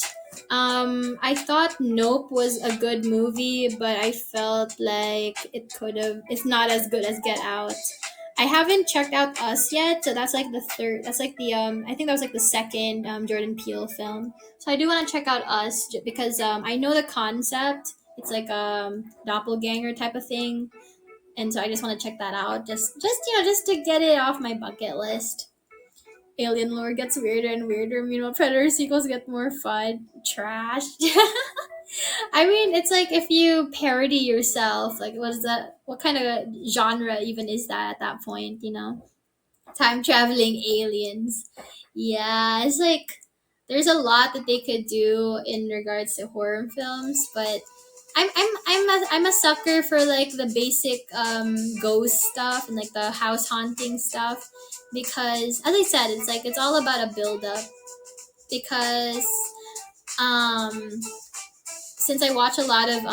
I thought Nope was a good movie, but I felt like it could have. It's not as good as Get Out. I haven't checked out Us yet, so that's like the third. That's like the I think that was like the second Jordan Peele film. So I do want to check out Us because I know the concept. It's like doppelganger type of thing, and so I just want to check that out. Just to get it off my bucket list. Alien lore gets weirder and weirder. Meanwhile, Predator sequels get more fun. Trash. I mean, it's like if you parody yourself, like what is that? What kind of genre even is that at that point? Time traveling aliens. Yeah, it's like there's a lot that they could do in regards to horror films, but I'm a sucker for like the basic ghost stuff and like the house haunting stuff, because as I said, it's like it's all about a build up, because um since I watch a lot of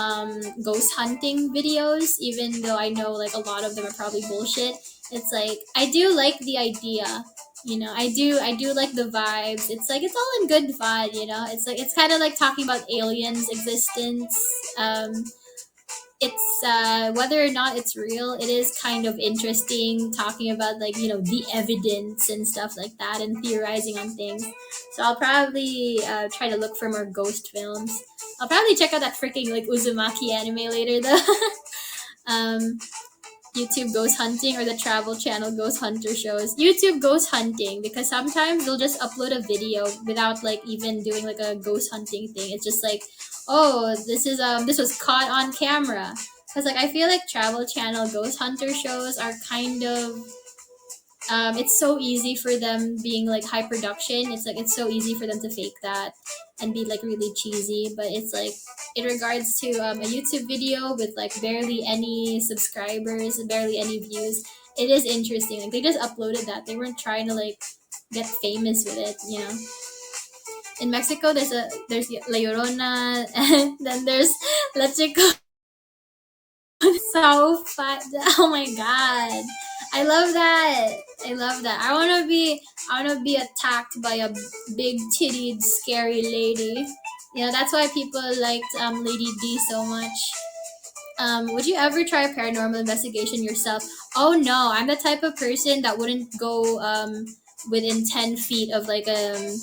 ghost hunting videos, even though I know like a lot of them are probably bullshit, it's like I do like the idea. I do like the vibes. It's like it's all in good fun. It's like it's kind of like talking about aliens' existence. It's whether or not it's real, it is kind of interesting talking about like the evidence and stuff like that and theorizing on things. So I'll probably try to look for more ghost films. I'll probably check out that freaking like Uzumaki anime later though. um, YouTube Ghost Hunting or the Travel Channel Ghost Hunter shows. YouTube Ghost Hunting, because sometimes they'll just upload a video without like even doing like a ghost hunting thing. It's just like, oh, this was caught on camera. Cause like I feel like Travel Channel Ghost Hunter shows are kind of it's so easy for them being like high production. It's like it's so easy for them to fake that and be like really cheesy. But it's like in regards to a YouTube video with like barely any subscribers and barely any views, it is interesting. Like they just uploaded that. They weren't trying to like get famous with it. In Mexico, there's La Llorona, and then there's La Chico. So fun! Oh my god. I love that. I love that. I wanna be attacked by a big tittied scary lady. That's why people liked Lady D so much. Would you ever try a paranormal investigation yourself? Oh no, I'm the type of person that wouldn't go within 10 feet of like an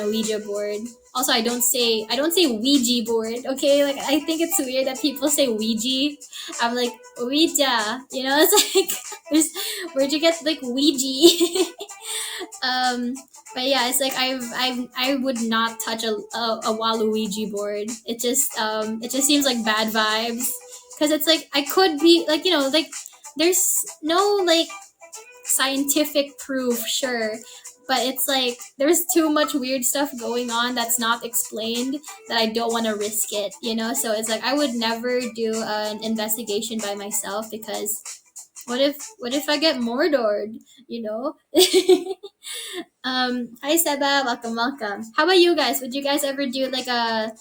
Ouija board. Also, I don't say Ouija board. Okay, like I think it's weird that people say Ouija. I'm like Ouija. It's like where'd you get like Ouija? um, but yeah, it's like I would not touch a Waluigi board. It just seems like bad vibes, because it's like I could be like like there's no like scientific proof, sure, but it's like there's too much weird stuff going on that's not explained that I don't want to risk it. So it's like I would never do an investigation by myself, because what if I get Mordored? Hi Seba, welcome. How about you guys? Would you guys ever do like a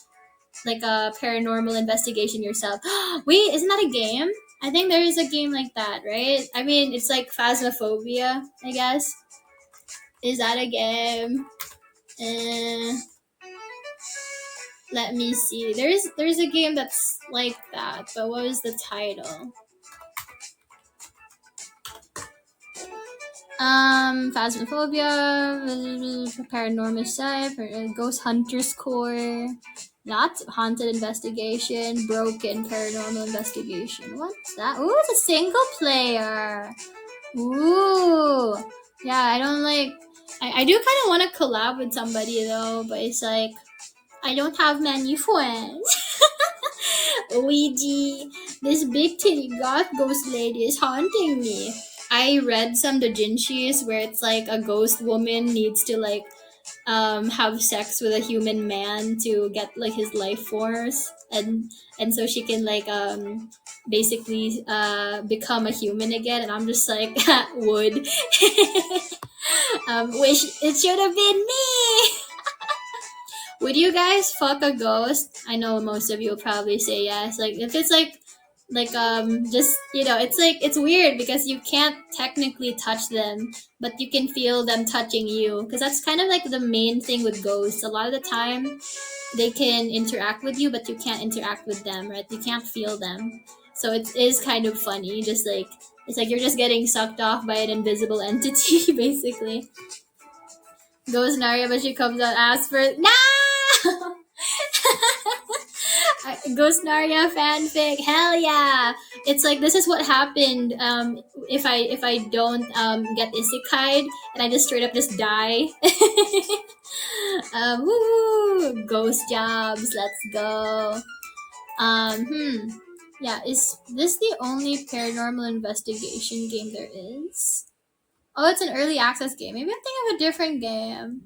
paranormal investigation yourself? Wait, isn't that a game? I think there is a game like that, right? I mean, it's like Phasmophobia, I guess. Is that a game? Uh, Let me see. There's a game that's like that, but what was the title? Phasmophobia, paranormal site, ghost hunters core, lots of haunted investigation, broken paranormal investigation. What's that? Ooh, it's a single player. Ooh, yeah, I don't like. I do kind of want to collab with somebody though, but it's like I don't have many friends. Ouija, this big titty goth ghost lady is haunting me. I read some doujinshis where it's like a ghost woman needs to like have sex with a human man to get like his life force, and so she can like basically become a human again, and I'm just like would wish it should have been me. Would you guys fuck a ghost? I know most of you will probably say yes. Like if it's like just it's like it's weird because you can't technically touch them, but you can feel them touching you, because that's kind of like the main thing with ghosts. A lot of the time they can interact with you, but you can't interact with them, right? You can't feel them. So it is kind of funny, just like it's like you're just getting sucked off by an invisible entity basically. Goes Naria, but she comes out asks for no. Ghost Naria fanfic, hell yeah! It's like this is what happened if I don't get isekai'd and I just straight up just die. Woo! Ghost jobs, let's go. Yeah, is this the only paranormal investigation game there is? Oh, it's an early access game. Maybe I'm thinking of a different game.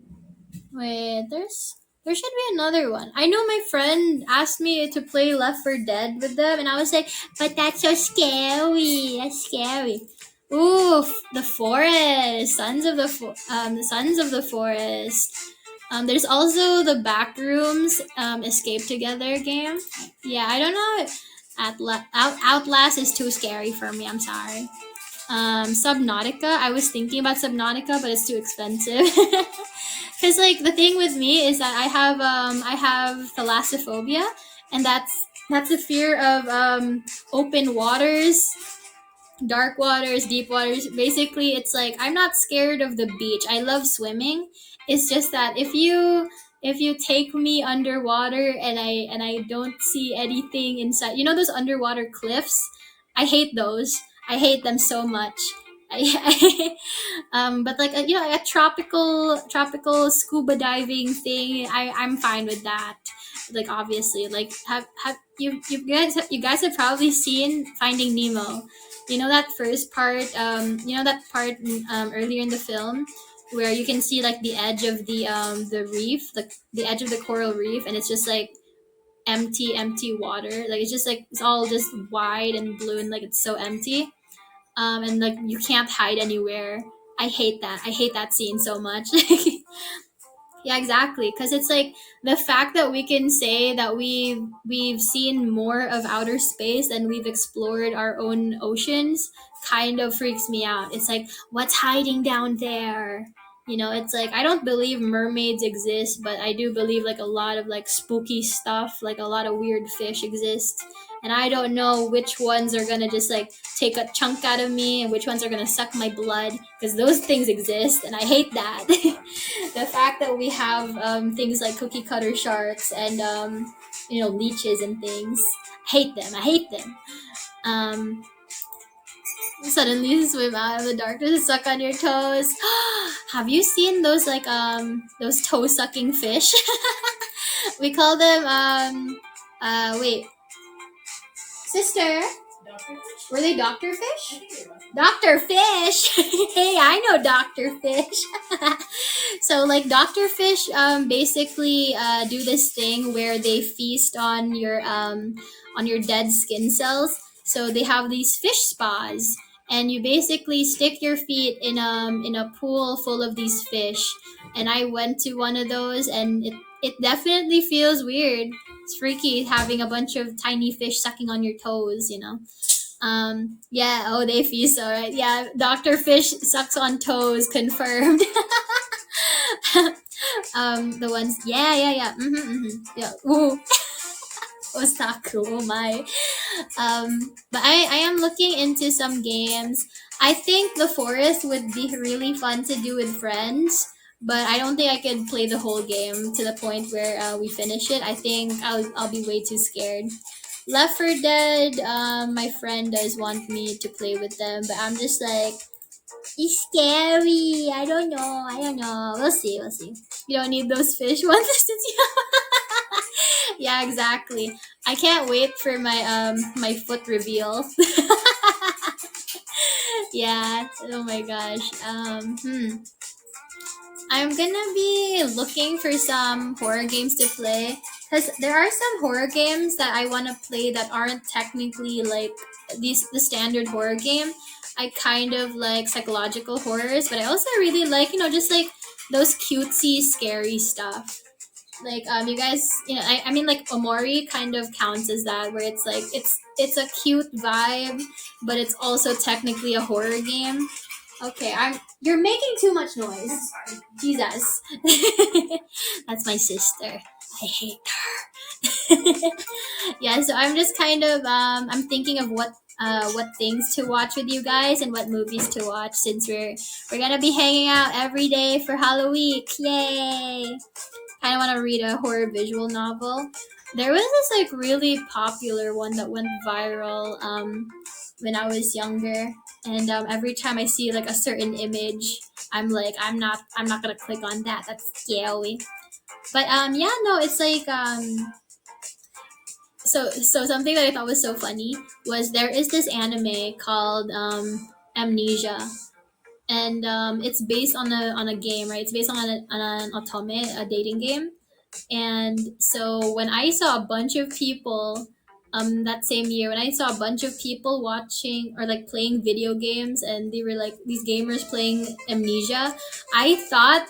Wait, there should be another one. I know my friend asked me to play Left 4 Dead with them, and I was like, but that's so scary. That's scary. Ooh, the forest, the Sons of the Forest. There's also the Backrooms Escape Together game. Yeah, I don't know. Outlast is too scary for me. I'm sorry. Subnautica. I was thinking about Subnautica, but it's too expensive. Because like the thing with me is that I have thalassophobia, and that's a fear of open waters, dark waters, deep waters. Basically, it's like I'm not scared of the beach. I love swimming. It's just that if you take me underwater and I don't see anything inside, those underwater cliffs, I hate those. I hate them so much. But like a tropical scuba diving thing, I'm fine with that. Like obviously, like have you guys have probably seen Finding Nemo. You know that first part, that part earlier in the film where you can see like the edge of the reef, like the edge of the coral reef, and it's just like empty water. Like it's just like it's all just wide and blue and like it's so empty. And like you can't hide anywhere. I hate that. I hate that scene so much. Yeah, exactly. Because it's like the fact that we can say that we've seen more of outer space and we've explored our own oceans kind of freaks me out. It's like what's hiding down there? It's like I don't believe mermaids exist, but I do believe like a lot of like spooky stuff, like a lot of weird fish exist. And I don't know which ones are gonna just like take a chunk out of me and which ones are gonna suck my blood, because those things exist and I hate that. The fact that we have things like cookie cutter sharks and leeches and things, I hate them. Suddenly swim out of the darkness and suck on your toes. Have you seen those like those toe sucking fish? We call them wait, sister, were they Dr. Fish? Dr. Fish. Hey, I know Dr. Fish. So like Dr. Fish basically do this thing where they feast on your dead skin cells. So they have these fish spas, and you basically stick your feet in a pool full of these fish. And I went to one of those, and it definitely feels weird. It's freaky having a bunch of tiny fish sucking on your toes, Yeah, oh, they feast, all right. Yeah, Dr. Fish sucks on toes, confirmed. The ones, yeah. Yeah. Ooh. Osaku, oh my. But I am looking into some games. I think the forest would be really fun to do with friends, but I don't think I could play the whole game to the point where we finish it. I think I'll be way too scared. Left 4 Dead, my friend does want me to play with them, but I'm just like, it's scary. I don't know. I don't know. We'll see. We'll see. You don't need those fish ones since you. Yeah, exactly. I can't wait for my foot reveal. Yeah. Oh my gosh. I'm gonna be looking for some horror games to play because there are some horror games that I want to play that aren't technically like the standard horror game. I kind of like psychological horrors, but I also really like just like those cutesy scary stuff. Like you guys, I mean like Omori kind of counts as that, where it's like it's a cute vibe, but it's also technically a horror game. Okay, you're making too much noise. Jesus. That's my sister. I hate her. Yeah, so I'm just kind of I'm thinking of what things to watch with you guys and what movies to watch since we're gonna be hanging out every day for Halloween. Yay! Kind of want to read a horror visual novel. There was this like really popular one that went viral when I was younger, and every time I see like a certain image, I'm like, I'm not gonna click on that. That's scary. But yeah, no, it's like so something that I thought was so funny was there is this anime called Amnesia, and it's based on a game, right? It's based on an otome, a dating game. And so when I saw a bunch of people that same year, when I saw a bunch of people watching or like playing video games, and they were like these gamers playing Amnesia, I thought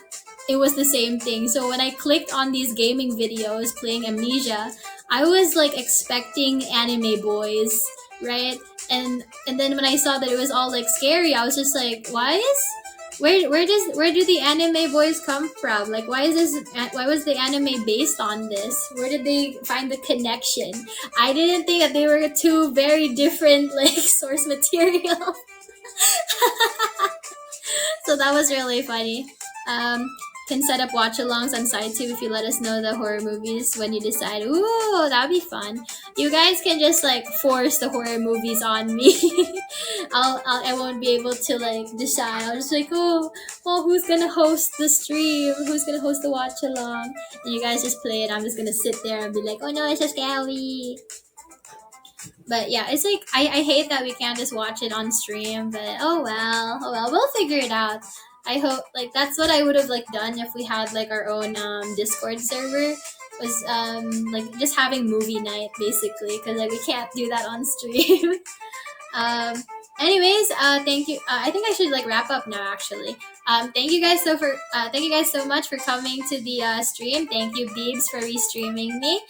it was the same thing. So when I clicked on these gaming videos playing Amnesia, I was like expecting anime boys, right? And then when I saw that it was all like scary, I was just like, where do the anime boys come from? Like, why was the anime based on this? Where did they find the connection? I didn't think that they were two very different like source material. So that was really funny. Can set up watch alongs on side too if you let us know the horror movies when you decide. Ooh, that'd be fun. You guys can just like force the horror movies on me. I won't be able to like decide. I'll just like, who's gonna host the stream? Who's gonna host the watch along? And you guys just play it. I'm just gonna sit there and be like, oh no, it's so scary. But yeah, it's like I hate that we can't just watch it on stream. But oh well, we'll figure it out. I hope like that's what I would have like done if we had like our own Discord server, was like just having movie night basically, because like we can't do that on stream. um Anyways, thank you. I think I should like wrap up now actually. Thank you guys so much for coming to the stream. Thank you Beebs for restreaming me.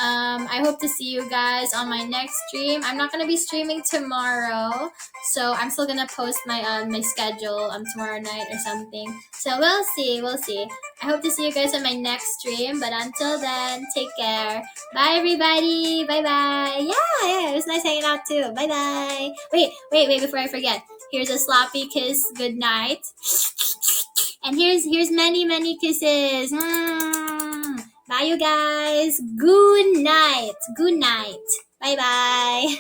I hope to see you guys on my next stream. I'm not gonna be streaming tomorrow, so I'm still gonna post my schedule tomorrow night or something. So we'll see. I hope to see you guys on my next stream. But until then, take care. Bye everybody. Bye bye. Yeah. It was nice hanging out too. Bye bye. Wait. Before I forget, here's a sloppy kiss. Good night. And here's many kisses. Bye, you guys. Good night. Bye bye.